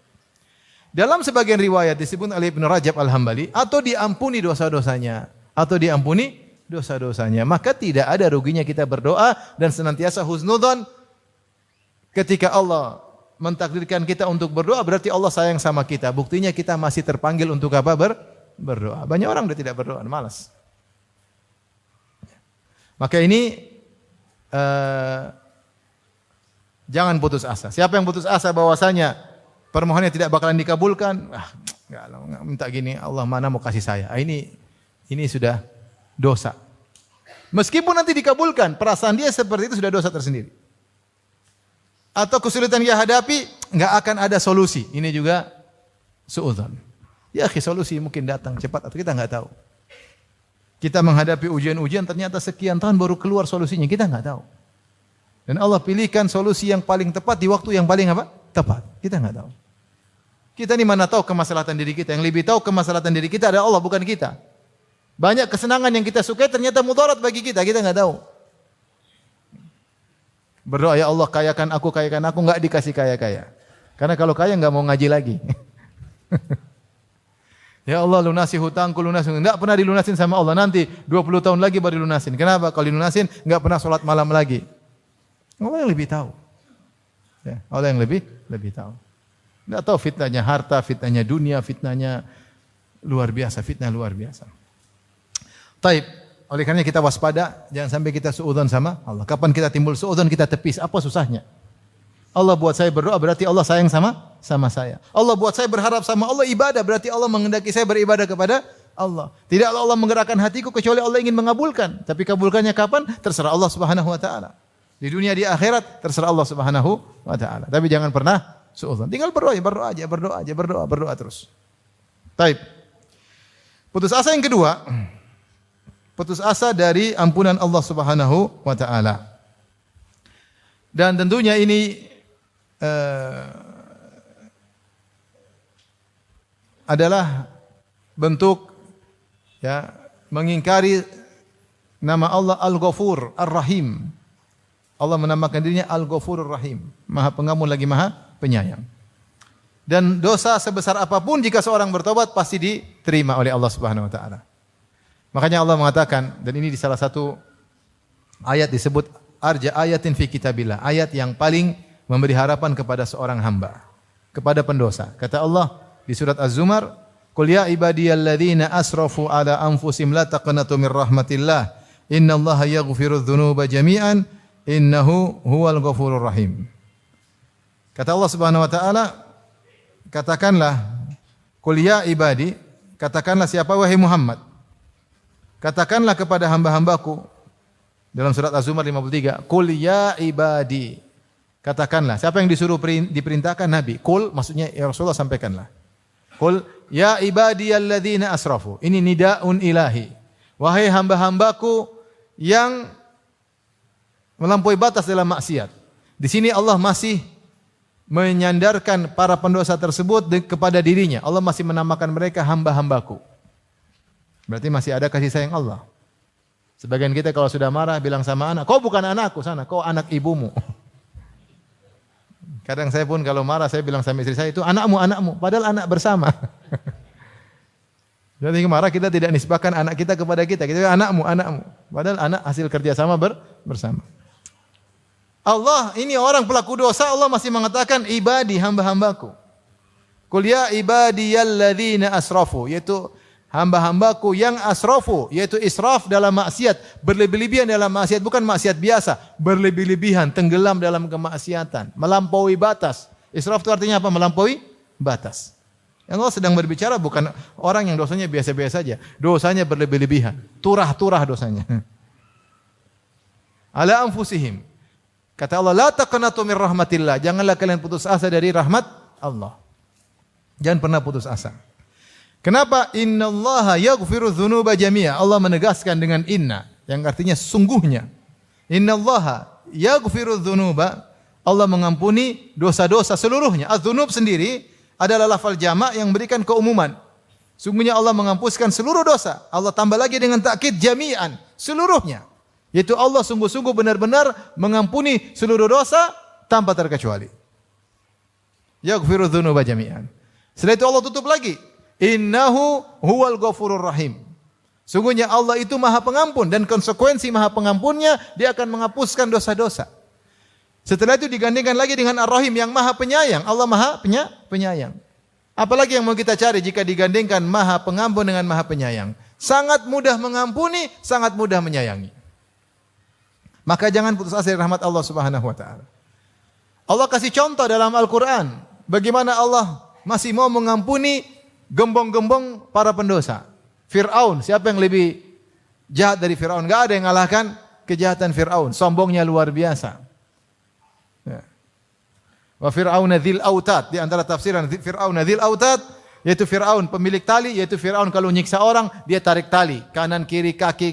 Dalam sebagian riwayat disebut oleh Ibnu Rajab Al-Hambali, atau diampuni dosa-dosanya, maka tidak ada ruginya kita berdoa dan senantiasa husnudzon. Ketika Allah mentakdirkan kita untuk berdoa, berarti Allah sayang sama kita. Buktinya kita masih terpanggil untuk apa? Berdoa. Banyak orang sudah tidak berdoa, malas. Maka ini jangan putus asa. Siapa yang putus asa bahwasanya permohonannya tidak bakalan dikabulkan, enggak minta gini, Allah mana mau kasih saya. Ini sudah dosa. Meskipun nanti dikabulkan, perasaan dia seperti itu sudah dosa tersendiri. Atau kesulitan dia hadapi, enggak akan ada solusi. Ini juga suudzon. Ya, solusi mungkin datang cepat atau kita enggak tahu. Kita menghadapi ujian-ujian, ternyata sekian tahun baru keluar solusinya, kita enggak tahu. Dan Allah pilihkan solusi yang paling tepat di waktu yang paling apa? Tepat. Kita enggak tahu. Kita ini mana tahu kemaslahatan diri kita. Yang lebih tahu kemaslahatan diri kita adalah Allah, bukan kita. Banyak kesenangan yang kita sukai ternyata mudarat bagi kita enggak tahu. Berdoa, ya Allah kayakan aku, enggak dikasih kaya-kaya. Karena kalau kaya enggak mau ngaji lagi. Ya Allah lunasi hutangku, enggak pernah dilunasin sama Allah. Nanti 20 tahun lagi baru dilunasin. Kenapa? Kalau dilunasin enggak pernah sholat malam lagi. Allah yang lebih tahu. Ya, Allah yang lebih tahu. Enggak tahu fitnahnya harta, fitnahnya dunia, fitnahnya luar biasa, fitnah luar biasa. Taib. Oleh karena kita waspada, jangan sampai kita suudzon sama Allah. Kapan kita timbul suudzon, kita tepis. Apa susahnya? Allah buat saya berdoa, berarti Allah sayang sama saya. Allah buat saya berharap sama Allah, ibadah, berarti Allah menghendaki saya beribadah kepada Allah. Tidaklah Allah menggerakkan hatiku kecuali Allah ingin mengabulkan. Tapi kabulkannya kapan? Terserah Allah Subhanahu wa taala. Di dunia, di akhirat, terserah Allah Subhanahu wa taala. Tapi jangan pernah suudzon. Tinggal berdoa terus. Taib. Putus asa yang kedua, putus asa dari ampunan Allah Subhanahu wa taala. Dan tentunya ini adalah bentuk mengingkari nama Allah Al-Ghafur Ar-Rahim. Allah menamakan dirinya Al-Ghafurur Rahim, Maha Pengampun lagi Maha Penyayang. Dan dosa sebesar apapun jika seorang bertobat pasti diterima oleh Allah Subhanahu wa taala. Makanya Allah mengatakan, dan ini di salah satu ayat disebut arja ayatin fi kitabillah, ayat yang paling memberi harapan kepada seorang hamba, kepada pendosa. Kata Allah di surat Az-Zumar, "Qul ya ibadiyalladzina asrafu ala anfusihim la taqnatu mir rahmatillah, innallaha yaghfirudz dzunuba jami'an, innahu huwal ghafurur rahim. Kata Allah Subhanahu wa taala, katakanlah, qul ya ibadi, katakanlah siapa wahai Muhammad? Katakanlah kepada hamba-hambaku dalam surat Az-Zumar 53, qul ya ibadi. Katakanlah, siapa yang disuruh diperintahkan Nabi? Qul maksudnya ya Rasulullah sampaikanlah. Qul ya ibadiyalladzina asrafu. Ini nidaun ilahi. Wahai hamba-hambaku yang melampaui batas dalam maksiat. Di sini Allah masih menyandarkan para pendosa tersebut kepada dirinya. Allah masih menamakan mereka hamba-hambaku. Berarti masih ada kasih sayang Allah. Sebagian kita kalau sudah marah bilang sama anak, kau bukan anakku sana, kau anak ibumu. Kadang saya pun kalau marah saya bilang sama istri saya itu anakmu, anakmu, padahal anak bersama. Jadi marah kita tidak nisbahkan anak kita kepada kita, kita anakmu, anakmu, padahal anak hasil kerjasama bersama. Allah ini orang pelaku dosa, Allah masih mengatakan ibadi, hamba-hambaku. Qul ya ibadiyalladzina asrafu, yaitu hamba-hambaku yang asrafu, yaitu israf dalam maksiat, berlebih-lebihan dalam maksiat, bukan maksiat biasa, berlebih-lebihan, tenggelam dalam kemaksiatan, melampaui batas. Israf itu artinya apa? Melampaui batas. Yang Allah sedang berbicara bukan orang yang dosanya biasa-biasa saja, dosanya berlebih-lebihan, turah-turah dosanya. Ala anfusihim. Kata Allah, la taqnatu min rahmatillah, janganlah kalian putus asa dari rahmat Allah. Jangan pernah putus asa. Kenapa? Innallaha yaghfiru dzunuba jami'a. Allah menegaskan dengan inna yang artinya sungguhnya. Innallaha yaghfiru dzunuba. Allah mengampuni dosa-dosa seluruhnya. Az-dzunub sendiri adalah lafal jamak yang memberikan keumuman. Sungguhnya Allah menghapuskan seluruh dosa. Allah tambah lagi dengan takkid jami'an, seluruhnya. Yaitu Allah sungguh-sungguh benar-benar mengampuni seluruh dosa tanpa terkecuali. Yaghfiru dzunuba jami'an. Setelah itu Allah tutup lagi. Innahu huwal ghafurur rahim. Sungguhnya Allah itu Maha Pengampun dan konsekuensi Maha Pengampunnya dia akan menghapuskan dosa-dosa. Setelah itu digandingkan lagi dengan Ar-Rahim yang Maha Penyayang. Allah Maha Penyayang. Apalagi yang mau kita cari jika digandingkan Maha Pengampun dengan Maha Penyayang? Sangat mudah mengampuni, sangat mudah menyayangi. Maka jangan putus asa dari rahmat Allah Subhanahu wa taala. Allah kasih contoh dalam Al-Qur'an bagaimana Allah masih mau mengampuni gembong-gembong para pendosa. Fir'aun, siapa yang lebih jahat dari Fir'aun? Enggak ada yang mengalahkan kejahatan Fir'aun. Sombongnya luar biasa. Ya. Wa Fir'aun dzil autad, di antara tafsiran Fir'aun dzil autad yaitu Fir'aun pemilik tali, yaitu Fir'aun kalau nyiksa orang dia tarik tali, kanan kiri kaki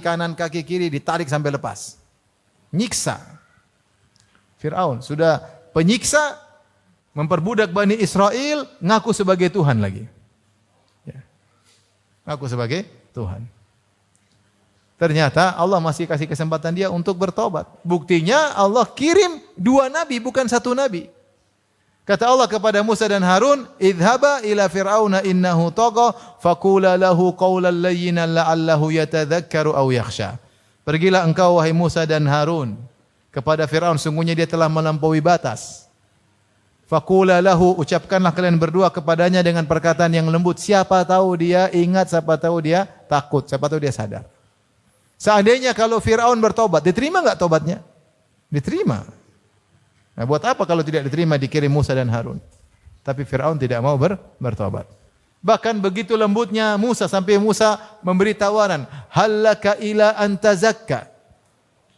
kiri ditarik sampai lepas. Nyiksa. Fir'aun sudah penyiksa, memperbudak Bani Israel, ngaku sebagai Tuhan lagi. Aku sebagai Tuhan. Ternyata Allah masih kasih kesempatan dia untuk bertobat. Buktinya Allah kirim 2 nabi, bukan 1 nabi. Kata Allah kepada Musa dan Harun, "Idhaba ila fir'auna innahu tagha, faqula lahu qawlan layyinan la'allahu yatadhakkaru aw yakhsha." Pergilah engkau wahai Musa dan Harun kepada Firaun, sungguhnya dia telah melampaui batas. Faqula lahu, ucapkanlah kalian berdua kepadanya dengan perkataan yang lembut. Siapa tahu dia ingat, siapa tahu dia takut, siapa tahu dia sadar. Seandainya kalau Fir'aun bertobat, diterima enggak tobatnya? Diterima. Nah, buat apa kalau tidak diterima dikirim Musa dan Harun? Tapi Fir'aun tidak mau bertobat. Bahkan begitu lembutnya Musa sampai Musa memberi tawaran, "Hallaka ila an tazakka."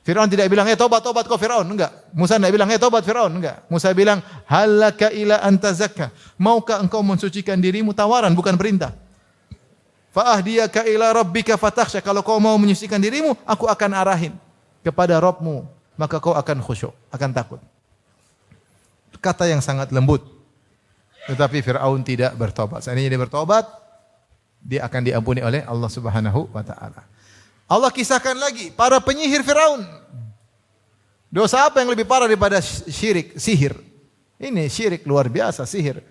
Fir'aun tidak bilang, tobat kau Fir'aun, enggak. Musa tidak bilang, tobat Fir'aun, enggak. Musa bilang, halaka ila anta zakka. Maukah engkau mensucikan dirimu? Tawaran, bukan perintah. Fa'ahdiyaka ila rabbika fatakhsha. Kalau kau mau menyucikan dirimu, aku akan arahin kepada Rabbmu. Maka kau akan khusyuk, akan takut. Kata yang sangat lembut. Tetapi Fir'aun tidak bertobat. Seandainya dia bertobat, dia akan diampuni oleh Allah Subhanahu wa ta'ala. Allah kisahkan lagi para penyihir Firaun. Dosa apa yang lebih parah daripada syirik, sihir? Ini syirik luar biasa, sihir.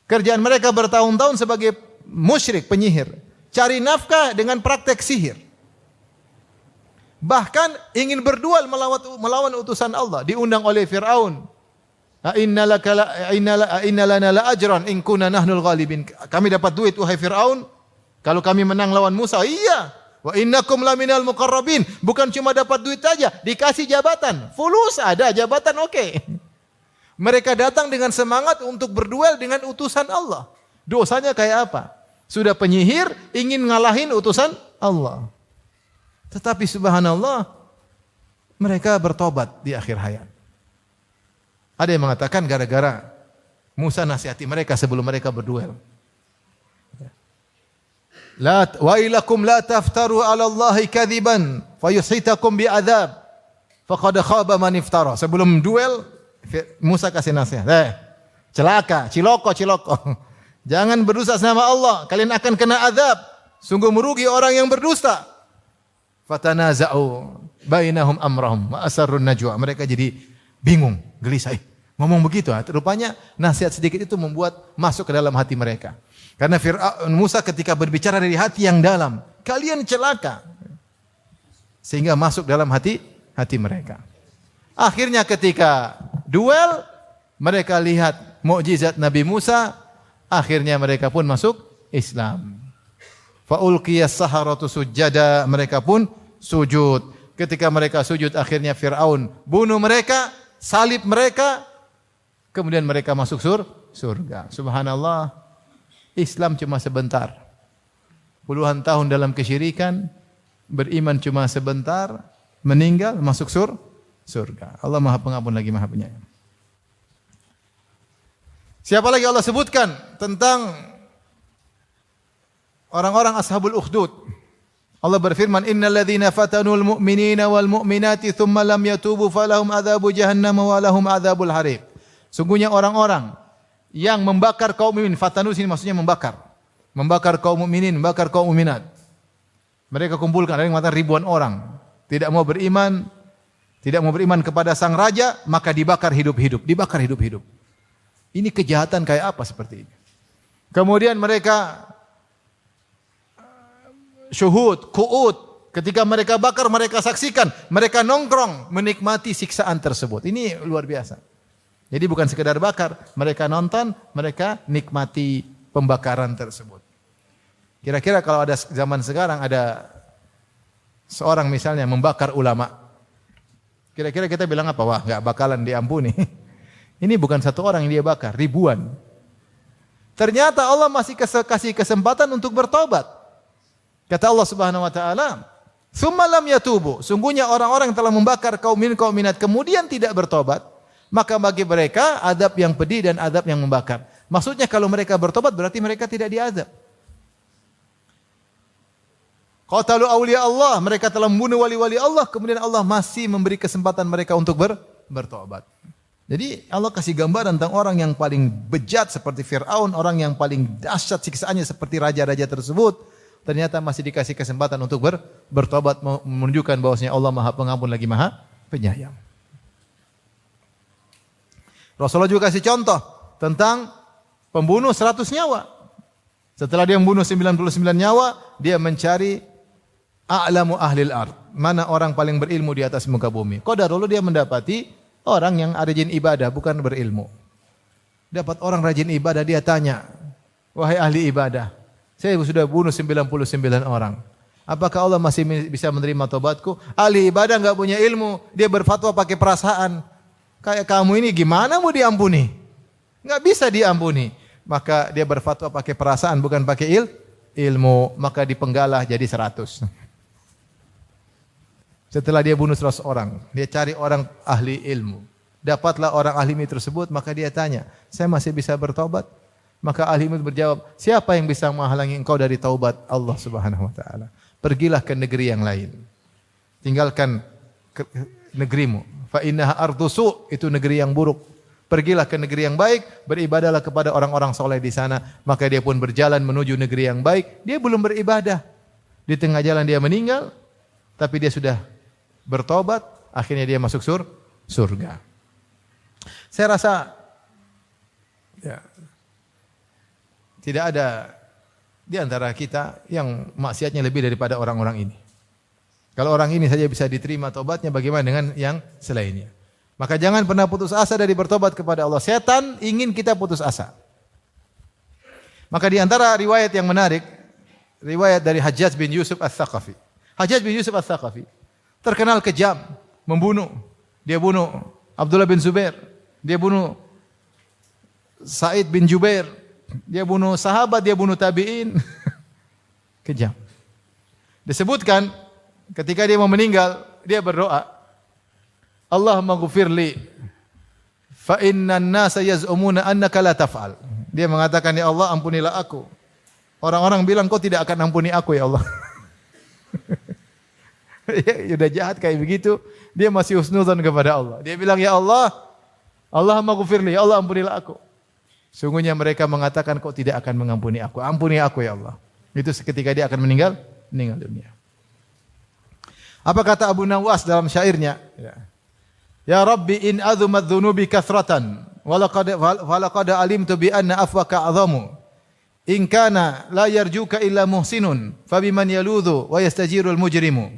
Kerjaan mereka bertahun-tahun sebagai musyrik, penyihir. Cari nafkah dengan praktek sihir. Bahkan ingin berdual melawan utusan Allah. Diundang oleh Firaun. Inna lana la ajran in kunna nahnul ghalibin. Kami dapat duit wahai Firaun kalau kami menang lawan Musa. Iya. Wa innakum laminal muqarrabin. Bukan cuma dapat duit saja, dikasih jabatan. Fulus ada, jabatan oke. Mereka datang dengan semangat untuk berduel dengan utusan Allah. Dosanya kayak apa? Sudah penyihir, ingin ngalahin utusan Allah. Tetapi subhanallah, mereka bertobat di akhir hayat. Ada yang mengatakan gara-gara Musa nasihati mereka sebelum mereka berduel. La wa ilakum la taftaru 'ala Allahi kadziban fayushitakum bi'adzab faqad khaba man iftara. Sebelum duel Musa kasih nasihat. Celaka, ciloko. Jangan berdusta sama Allah, kalian akan kena azab. Sungguh merugi orang yang berdusta. Fatanaza'u bainahum amrahum wa asarrun najwa. Mereka jadi bingung, gelisah. Ngomong begitu, rupanya nasihat sedikit itu membuat masuk ke dalam hati mereka. Karena Musa ketika berbicara dari hati yang dalam, kalian celaka. Sehingga masuk dalam hati mereka. Akhirnya ketika duel, mereka lihat mukjizat Nabi Musa, akhirnya mereka pun masuk Islam. Faulqiyas saharatu sujada, mereka pun sujud. Ketika mereka sujud, akhirnya Fir'aun bunuh mereka, salib mereka, kemudian mereka masuk surga. Subhanallah, Islam cuma sebentar. Puluhan tahun dalam kesyirikan, beriman cuma sebentar, meninggal masuk surga. Allah Maha Pengampun lagi Maha Penyayang. Siapa lagi Allah sebutkan tentang orang-orang ashabul ukhdud? Allah berfirman, "Innal ladzina fatanul mu'minina wal mu'minati tsumma lam yatubu falahum adzabu jahannam wa lahum adzabul harib." Sungguhnya orang-orang yang membakar kaum mukmin, fatanu sini maksudnya membakar. Membakar kaum mukminin, membakar kaum mukminat. Mereka kumpulkan, ada yang mengatakan ribuan orang, tidak mau beriman kepada sang raja, maka dibakar hidup-hidup. Ini kejahatan kayak apa seperti ini? Kemudian mereka syuhud, qu'ud, ketika mereka bakar mereka saksikan, mereka nongkrong menikmati siksaan tersebut. Ini luar biasa. Jadi bukan sekedar bakar, mereka nonton, mereka nikmati pembakaran tersebut. Kira-kira kalau ada zaman sekarang ada seorang misalnya membakar ulama, kira-kira kita bilang apa? Wah, enggak bakalan diampuni. Ini bukan satu orang yang dia bakar, ribuan. Ternyata Allah masih kasih kesempatan untuk bertobat. Kata Allah Subhanahu wa taala, "Tsumma lam yatubu." Sungguhnya orang-orang yang telah membakar kaum minat kemudian tidak bertobat, maka bagi mereka adab yang pedih dan adab yang membakar. Maksudnya kalau mereka bertobat berarti mereka tidak diazab. Qatalu awliya Allah, mereka telah membunuh wali-wali Allah, kemudian Allah masih memberi kesempatan mereka untuk bertobat. Jadi Allah kasih gambaran tentang orang yang paling bejat seperti Fir'aun, orang yang paling dahsyat siksaannya seperti raja-raja tersebut, ternyata masih dikasih kesempatan untuk bertobat, menunjukkan bahwasanya Allah Maha Pengampun lagi Maha Penyayang. Rasulullah juga kasih contoh tentang pembunuh 100 nyawa. Setelah dia membunuh 99 nyawa, dia mencari a'lamu ahlil ard, mana orang paling berilmu di atas muka bumi. Qadarullah dia mendapati orang yang rajin ibadah, bukan berilmu. Dapat orang rajin ibadah, dia tanya, "Wahai ahli ibadah, saya sudah bunuh 99 orang. Apakah Allah masih bisa menerima tobatku?" Ahli ibadah enggak punya ilmu, dia berfatwa pakai perasaan. Kayak kamu ini gimana mau diampuni? Enggak bisa diampuni. Maka dia berfatwa pakai perasaan, bukan pakai ilmu. Maka dipenggalah jadi 100. Setelah dia bunuh 100 orang, dia cari orang ahli ilmu. Dapatlah orang ahli ilmu tersebut, maka dia tanya, "Saya masih bisa bertobat?" Maka ahli ilmu berjawab, "Siapa yang bisa menghalangi engkau dari taubat?" Allah Subhanahu wa taala. "Pergilah ke negeri yang lain. Tinggalkan negerimu. Fa innaha ardusu, itu negeri yang buruk. Pergilah ke negeri yang baik, beribadahlah kepada orang-orang soleh di sana." Maka dia pun berjalan menuju negeri yang baik. Dia belum beribadah. Di tengah jalan dia meninggal, tapi dia sudah bertobat, akhirnya dia masuk surga. Saya rasa tidak ada di antara kita yang maksiatnya lebih daripada orang-orang ini. Kalau orang ini saja bisa diterima tobatnya, bagaimana dengan yang selainnya? Maka jangan pernah putus asa dari bertobat kepada Allah. Setan ingin kita putus asa. Maka di antara riwayat yang menarik, riwayat dari Hajjaj bin Yusuf Ats-Tsaqafi. Hajjaj bin Yusuf Ats-Tsaqafi terkenal kejam, membunuh. Dia bunuh Abdullah bin Zubair, dia bunuh Sa'id bin Jubair, dia bunuh sahabat, dia bunuh tabi'in. Kejam. Disebutkan ketika dia mau meninggal, dia berdoa, Allahumma ghfirli fa innan nasa yaz'umuna annaka la taf'al. Dia mengatakan, ya Allah, ampunilah aku. Orang-orang bilang kau tidak akan ampuni aku, ya Allah. Ya, udah jahat kayak begitu, dia masih husnuzan kepada Allah. Dia bilang, ya Allah, Allahumma ghfirli, ya Allah, ampunilah aku. Sungguhnya mereka mengatakan kau tidak akan mengampuni aku. Ampuni aku, ya Allah. Itu ketika dia akan meninggal dunia. Apa kata Abu Nawas dalam syairnya? Ya Rabbi in azumat dhunubi kathratan walaqad alimtu bi anna afwaka azamu. In kana la yarjuka illa muhsinun fabiman yaludhu wa yastajirul mujrimu.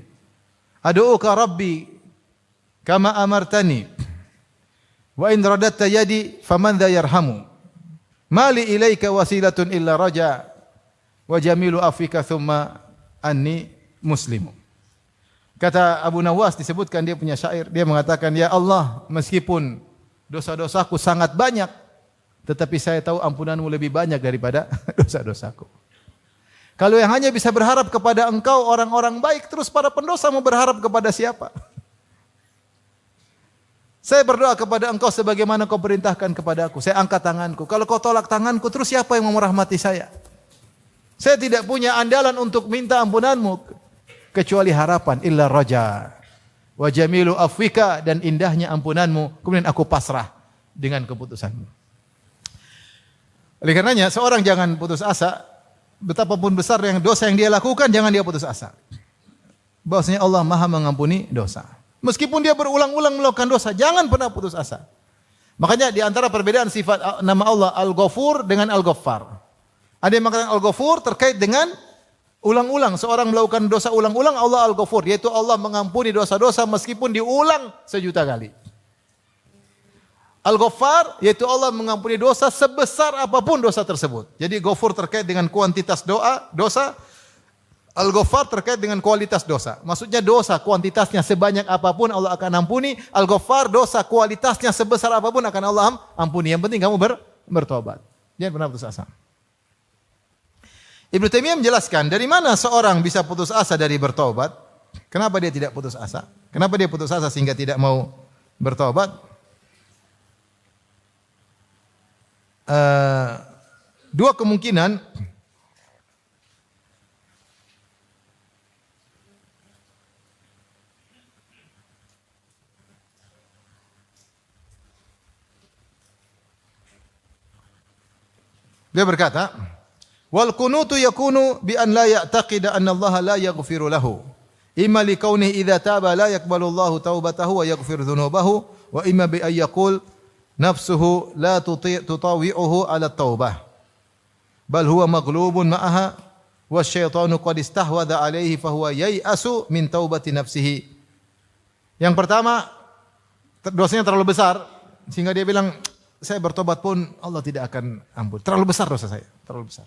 Adu'uka Rabbi kama amartani wa in radatta yadi faman dha yarhamu. Mali ilaika wasilatun illa raja wa jamilu afika thumma anni muslimu. Kata Abu Nawas, disebutkan dia punya syair, dia mengatakan, ya Allah, meskipun dosa-dosaku sangat banyak, tetapi saya tahu ampunanmu lebih banyak daripada dosa-dosaku. Kalau yang hanya bisa berharap kepada engkau orang-orang baik, terus para pendosa mau berharap kepada siapa? Saya berdoa kepada engkau sebagaimana kau perintahkan kepada aku. Saya angkat tanganku. Kalau kau tolak tanganku, terus siapa yang mau merahmati saya? Saya tidak punya andalan untuk minta ampunanmu kecuali harapan illa raja wa jamilu afwika, dan indahnya ampunanmu, kemudian aku pasrah dengan keputusanmu. Oleh karenanya seorang jangan putus asa. Betapapun besar yang dosa yang dia lakukan, jangan dia putus asa. Bahwasanya Allah Maha mengampuni dosa. Meskipun dia berulang-ulang melakukan dosa, jangan pernah putus asa. Makanya di antara perbedaan sifat nama Allah Al-Ghafur dengan Al-Ghaffar. Ada yang mengatakan Al-Ghafur terkait dengan ulang-ulang. Seorang melakukan dosa ulang-ulang, Allah Al-Ghafur, yaitu Allah mengampuni dosa-dosa meskipun diulang sejuta kali. Al-Ghaffar, yaitu Allah mengampuni dosa sebesar apapun dosa tersebut. Jadi Ghafur terkait dengan kuantitas dosa. Al-Ghaffar terkait dengan kualitas dosa. Maksudnya dosa kuantitasnya sebanyak apapun Allah akan ampuni. Al-Ghaffar dosa kualitasnya sebesar apapun akan Allah ampuni. Yang penting kamu bertobat. Jangan pernah putus asa. Ibnu Taimiyah menjelaskan dari mana seorang bisa putus asa dari bertobat. Kenapa dia tidak putus asa? Kenapa dia putus asa sehingga tidak mau bertobat? Dua kemungkinan. Dia berkata, wal qunutu yakunu bi an la ya'taqida anna Allah la yaghfiru lahu. Imma li kaunihi idza taba la yaqbalu Allah taubatahu wa yaghfir dhunubahu, wa imma bi ay yaqul nafsuhu la tutawi'uhu ala taubah. Bal huwa maghlubun ma'aha wasyaitanu qad istahwadha alaihi fa huwa yai'asu min taubati nafsihi. Yang pertama, dosanya terlalu besar sehingga dia bilang, saya bertobat pun Allah tidak akan ampun. Terlalu besar dosa saya, terlalu besar.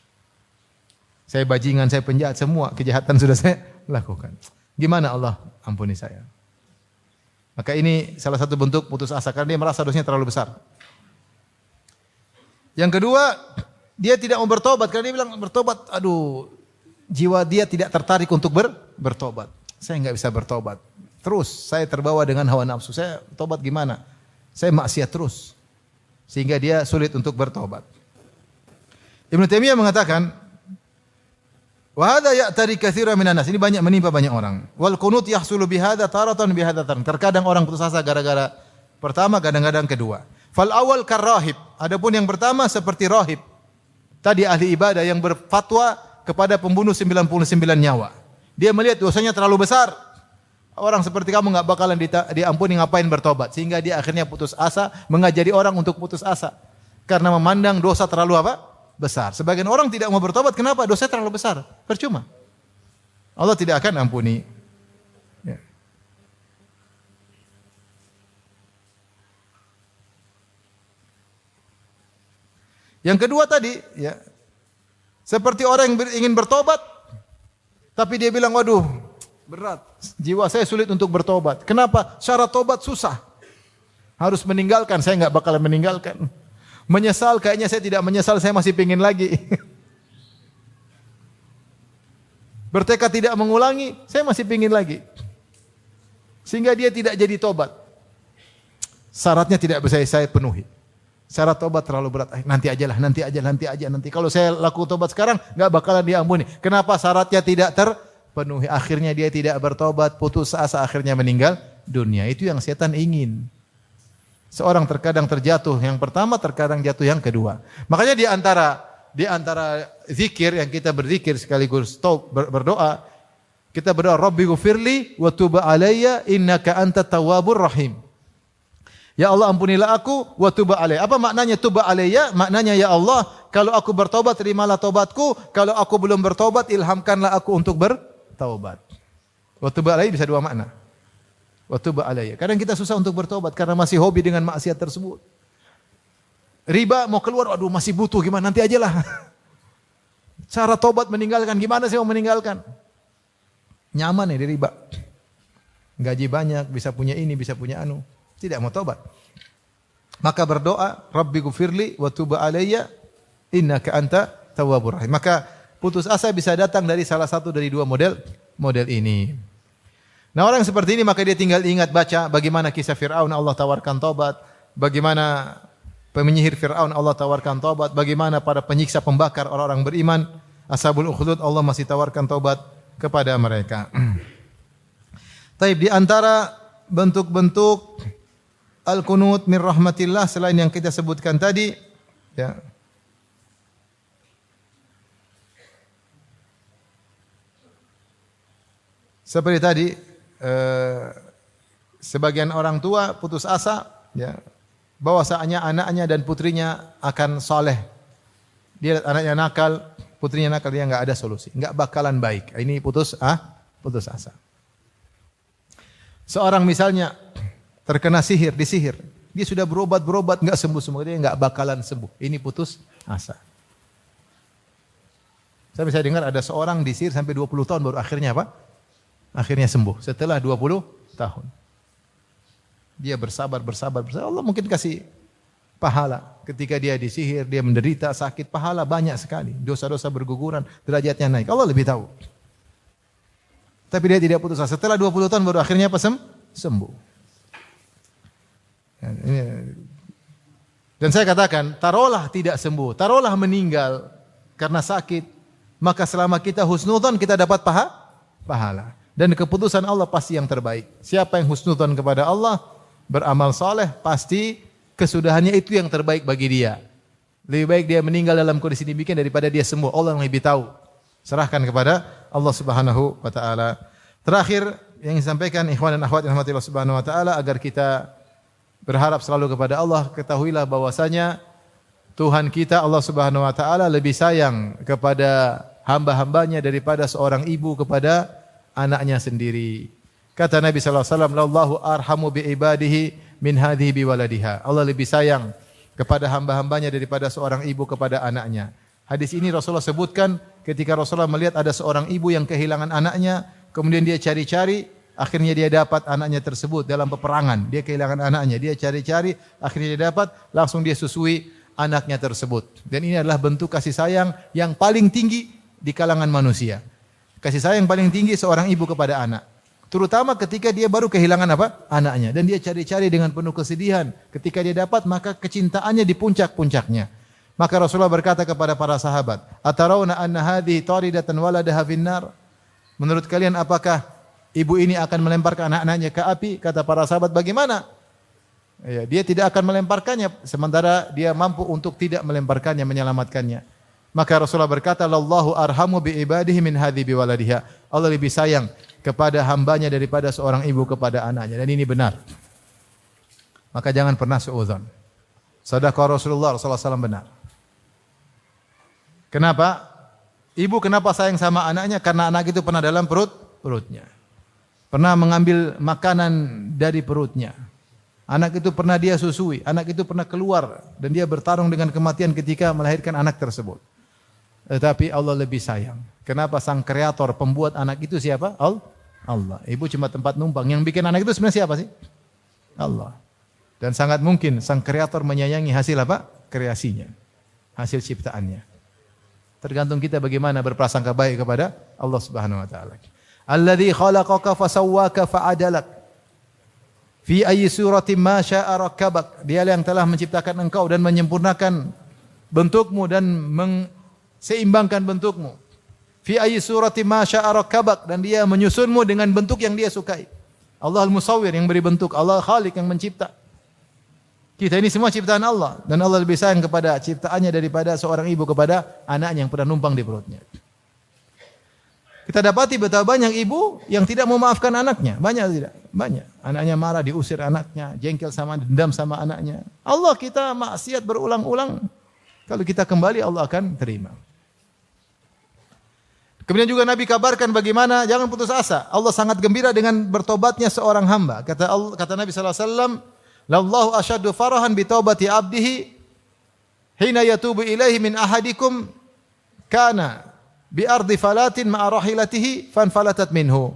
Saya bajingan, saya penjahat, semua kejahatan sudah saya lakukan. Gimana Allah ampuni saya? Maka ini salah satu bentuk putus asa karena dia merasa dosanya terlalu besar. Yang kedua, dia tidak mau bertobat karena dia bilang bertobat, aduh, jiwa dia tidak tertarik untuk bertobat. Saya enggak bisa bertobat. Terus saya terbawa dengan hawa nafsu. Saya tobat gimana? Saya maksiat terus. Sehingga dia sulit untuk bertobat. Ibnu Taimiyah mengatakan, wa hadza ya'tari katsiran minan nas. Ini banyak menimpa banyak orang. Wal qunut yahsulu bihadza taratan bihadzatan. Terkadang orang putus asa gara-gara pertama, kadang-kadang kedua. Fal awal karrahib. Adapun yang pertama seperti rahib. Tadi ahli ibadah yang berfatwa kepada pembunuh 99 nyawa. Dia melihat dosanya terlalu besar. Orang seperti kamu enggak bakalan diampuni, ngapain bertobat? Sehingga dia akhirnya putus asa, mengajari orang untuk putus asa. Karena memandang dosa terlalu apa? Besar. Sebagian orang tidak mau bertobat, kenapa? Dosa terlalu besar. Percuma. Allah tidak akan ampuni. Ya. Yang kedua tadi, ya, seperti orang yang ingin bertobat, tapi dia bilang, waduh, berat. Jiwa saya sulit untuk bertobat. Kenapa? Syarat tobat susah. Harus meninggalkan, saya nggak bakalan meninggalkan. Menyesal, kayaknya saya tidak menyesal, saya masih pingin lagi. Bertekad tidak mengulangi, saya masih pingin lagi. Sehingga dia tidak jadi tobat. Syaratnya tidak bisa saya penuhi. Syarat tobat terlalu berat. Nanti aja. Kalau saya laku tobat sekarang, nggak bakalan diampuni. Kenapa syaratnya tidak terpenuhi? Akhirnya dia tidak bertobat, putus asa, akhirnya meninggal dunia. Itu yang setan ingin. Seorang terkadang terjatuh yang pertama, terkadang jatuh yang kedua. Makanya di antara zikir yang kita berzikir sekaligus berdoa, kita berdoa, Rabbi ghufirli wa tub alayya innaka antat tawwabur rahim. Ya Allah, ampunilah aku wa tub alayya. Apa maknanya tub alayya? Maknanya, ya Allah, kalau aku bertobat terimalah tobatku, kalau aku belum bertobat ilhamkanlah aku untuk bertaubat. Wa tub alayya bisa dua makna. Wa tub alayya. Kadang kita susah untuk bertobat karena masih hobi dengan maksiat tersebut. Riba mau keluar, aduh masih butuh, gimana nanti ajalah. Cara tobat meninggalkan, gimana sih mau meninggalkan? Nyaman ya di riba. Gaji banyak, bisa punya ini, bisa punya anu. Tidak mau tobat. Maka berdoa, Rabbi ghufirli wa tub alayya innaka anta tawwabur rahim. Maka putus asa bisa datang dari salah satu dari dua model ini. Nah, orang yang seperti ini maka dia tinggal ingat baca bagaimana kisah Fir'aun Allah tawarkan tobat, bagaimana penyihir Fir'aun Allah tawarkan tobat, bagaimana para penyiksa pembakar orang-orang beriman, Ashabul Ukhdud Allah masih tawarkan tobat kepada mereka. Taib, di antara bentuk-bentuk al-qunut min rahmatillah selain yang kita sebutkan tadi, ya. Seperti tadi, sebagian orang tua putus asa, ya, bahwasanya anaknya dan putrinya akan soleh. Dia lihat anaknya nakal, putrinya nakal, dia nggak ada solusi, nggak bakalan baik. Ini putus asa. Seorang misalnya terkena disihir, dia sudah berobat nggak sembuh, dia nggak bakalan sembuh. Ini putus asa. Saya bisa dengar ada seorang disihir sampai 20 tahun baru akhirnya apa? Akhirnya sembuh setelah 20 tahun. Dia bersabar. Allah mungkin kasih pahala. Ketika dia disihir, dia menderita sakit, pahala banyak sekali. Dosa-dosa berguguran, derajatnya naik. Allah lebih tahu. Tapi dia tidak putus asa. Setelah 20 tahun baru akhirnya apa? Sembuh. Dan saya katakan, taruhlah tidak sembuh, taruhlah meninggal karena sakit, maka selama kita husnudzon kita dapat pahala. Dan keputusan Allah pasti yang terbaik. Siapa yang husnudzon kepada Allah, beramal saleh, pasti kesudahannya itu yang terbaik bagi dia. Lebih baik dia meninggal dalam kondisi demikian daripada dia sembuh. Allah yang lebih tahu. Serahkan kepada Allah Subhanahu wa taala. Terakhir yang disampaikan ikhwan dan akhwat yang dirahmati Allah Subhanahu wa taala, agar kita berharap selalu kepada Allah, ketahuilah bahwasanya Tuhan kita Allah Subhanahu wa taala lebih sayang kepada hamba-hambanya daripada seorang ibu kepada anaknya sendiri. Kata Nabi sallallahu alaihi wasallam, "Allahu arhamu bi ibadihi min hadhihi bi waladiha." Allah lebih sayang kepada hamba-hambanya daripada seorang ibu kepada anaknya. Hadis ini Rasulullah sebutkan ketika Rasulullah melihat ada seorang ibu yang kehilangan anaknya, kemudian dia cari-cari, akhirnya dia dapat anaknya tersebut dalam peperangan. Dia kehilangan anaknya, dia cari-cari, akhirnya dia dapat, langsung dia susui anaknya tersebut. Dan ini adalah bentuk kasih sayang yang paling tinggi di kalangan manusia. Kasih sayang paling tinggi seorang ibu kepada anak. Terutama ketika dia baru kehilangan apa? Anaknya. Dan dia cari-cari dengan penuh kesedihan. Ketika dia dapat, maka kecintaannya di puncak-puncaknya. Maka Rasulullah berkata kepada para sahabat, "Atarawna anna hadhihi taridatan waladaha finnar?" Menurut kalian apakah ibu ini akan melemparkan anak-anaknya ke api? Kata para sahabat, bagaimana? Ya, dia tidak akan melemparkannya, sementara dia mampu untuk tidak melemparkannya, menyelamatkannya. Maka Rasulullah berkata, "Lallahu arhamu bi ibadihi min hadhi bi waladiha." Allah lebih sayang kepada hambanya daripada seorang ibu kepada anaknya. Dan ini benar. Maka jangan pernah suudzon. Sadaqah Rasulullah SAW benar. Kenapa? Ibu kenapa sayang sama anaknya? Karena anak itu pernah dalam perutnya. Pernah mengambil makanan dari perutnya. Anak itu pernah dia susui. Anak itu pernah keluar. Dan dia bertarung dengan kematian ketika melahirkan anak tersebut. Tetapi Allah lebih sayang. Kenapa? Sang kreator, pembuat anak itu siapa? Allah. Ibu cuma tempat numpang. Yang bikin anak itu sebenarnya siapa sih? Allah. Dan sangat mungkin sang kreator menyayangi hasil apa? Kreasinya. Hasil ciptaannya. Tergantung kita bagaimana berprasangka baik kepada Allah Subhanahu wa taala. Alladzi khalaqaka fasawwaka fa'adalak. Fi ayyi suratin ma syaa rakkabak. Dia yang telah menciptakan engkau dan menyempurnakan bentukmu dan seimbangkan bentukmu. Fi ayyi surati ma syaa rakkabak, dan dia menyusunmu dengan bentuk yang dia sukai. Allah al-Musawwir yang beri bentuk, Allah Khaliq yang mencipta. Kita ini semua ciptaan Allah dan Allah lebih sayang kepada ciptaannya daripada seorang ibu kepada anaknya yang pernah numpang di perutnya. Kita dapati betapa banyak ibu yang tidak memaafkan anaknya, banyak tidak? Banyak. Anaknya marah, diusir anaknya, jengkel sama, dendam sama anaknya. Allah kita maksiat berulang-ulang. Kalau kita kembali Allah akan terima. Kemudian juga Nabi kabarkan bagaimana jangan putus asa. Allah sangat gembira dengan bertobatnya seorang hamba. Kata Nabi sallallahu alaihi wasallam, "Lallahu asyaddu farahan bi taubati 'abdihi hina yatubu ilaihi min ahadikum kana bi ardi falatin ma'a rahilatihi fanfalatat minhu."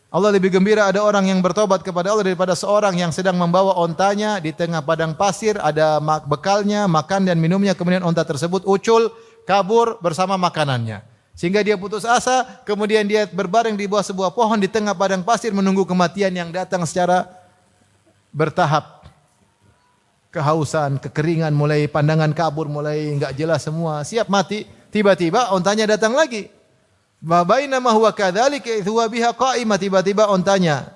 Allah lebih gembira ada orang yang bertobat kepada Allah daripada seorang yang sedang membawa ontanya di tengah padang pasir, ada bekalnya, makan dan minumnya, kemudian onta tersebut ucul, kabur bersama makanannya. Sehingga dia putus asa, kemudian dia berbaring di bawah sebuah pohon di tengah padang pasir menunggu kematian yang datang secara bertahap. Kehausan, kekeringan, mulai pandangan kabur, mulai enggak jelas semua, siap mati. Tiba-tiba ontanya datang lagi. Wa bainama huwa kadzalika idh huwa biha qa'imah, tiba-tiba ontanya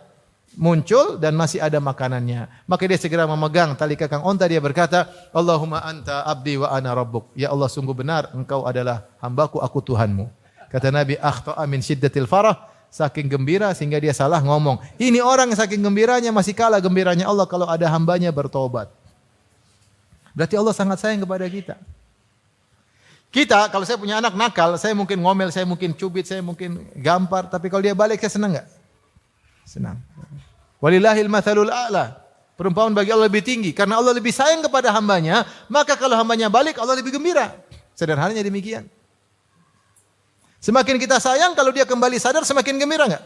muncul dan masih ada makanannya. Maka dia segera memegang tali kekang onta, dia berkata, "Allahumma anta abdi wa ana rabbuk." Ya Allah, sungguh benar engkau adalah hambaku, aku Tuhanmu. Kata Nabi, "Akhta'a min syiddatil farah." Saking gembira sehingga dia salah ngomong. Ini orang yang saking gembiranya masih kalah gembiranya Allah kalau ada hambanya bertobat. Berarti Allah sangat sayang kepada kita. Kita, kalau saya punya anak nakal, saya mungkin ngomel, saya mungkin cubit, saya mungkin gampar, tapi kalau dia balik saya senang enggak? Senang. Walillahil mathalul a'la. Perumpamaan bagi Allah lebih tinggi. Karena Allah lebih sayang kepada hambanya, maka kalau hambanya balik, Allah lebih gembira. Sederhananya demikian. Semakin kita sayang, kalau dia kembali sadar, semakin gembira enggak?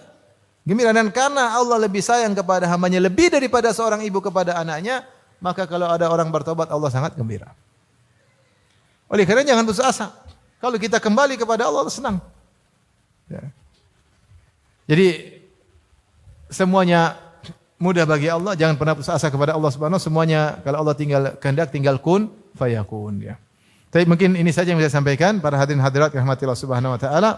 Gembira. Dan karena Allah lebih sayang kepada hambanya, lebih daripada seorang ibu kepada anaknya, maka kalau ada orang bertobat, Allah sangat gembira. Oleh karena jangan putus asa. Kalau kita kembali kepada Allah, Allah senang. Ya. Jadi, semuanya mudah bagi Allah, jangan pernah putus asa kepada Allah Subhanahu. Semuanya kalau Allah tinggal kehendak, tinggal kun fayakun, ya. Tapi mungkin ini saja yang bisa saya sampaikan para hadirin hadirat rahmati Allah Subhanahu wa taala.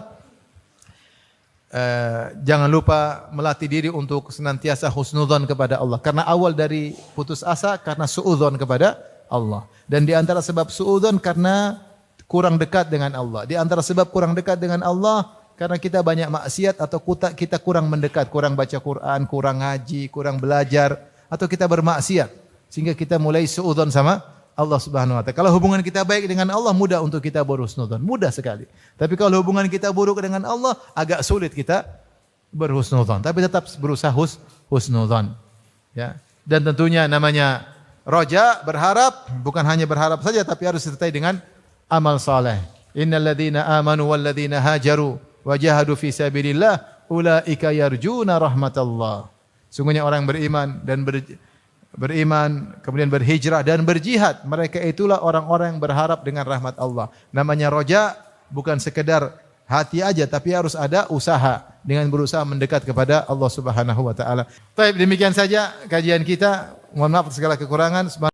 Jangan lupa melatih diri untuk senantiasa husnudzon kepada Allah. Karena awal dari putus asa karena suudzon kepada Allah. Dan di antara sebab suudzon karena kurang dekat dengan Allah. Di antara sebab kurang dekat dengan Allah karena kita banyak maksiat atau kita kurang mendekat, kurang baca Quran, kurang ngaji, kurang belajar, atau kita bermaksiat. Sehingga kita mulai suudzon sama Allah Subhanahu wa taala. Kalau hubungan kita baik dengan Allah, mudah untuk kita berhusnudzon, mudah sekali. Tapi kalau hubungan kita buruk dengan Allah, agak sulit kita berhusnudzon. Tapi tetap berusaha husnudzon. Ya. Dan tentunya namanya roja, berharap, bukan hanya berharap saja tapi harus disertai dengan amal saleh. Innal ladzina amanu wal ladzina hajaru wa jahadu fi sabilillah ulaika yarjuna rahmatallah. Sungguhnya orang beriman dan beriman kemudian berhijrah dan berjihad, mereka itulah orang-orang yang berharap dengan rahmat Allah. Namanya roja bukan sekedar hati aja tapi harus ada usaha dengan berusaha mendekat kepada Allah Subhanahu wa taala. Baik, demikian saja kajian kita. Mohon maaf segala kekurangan.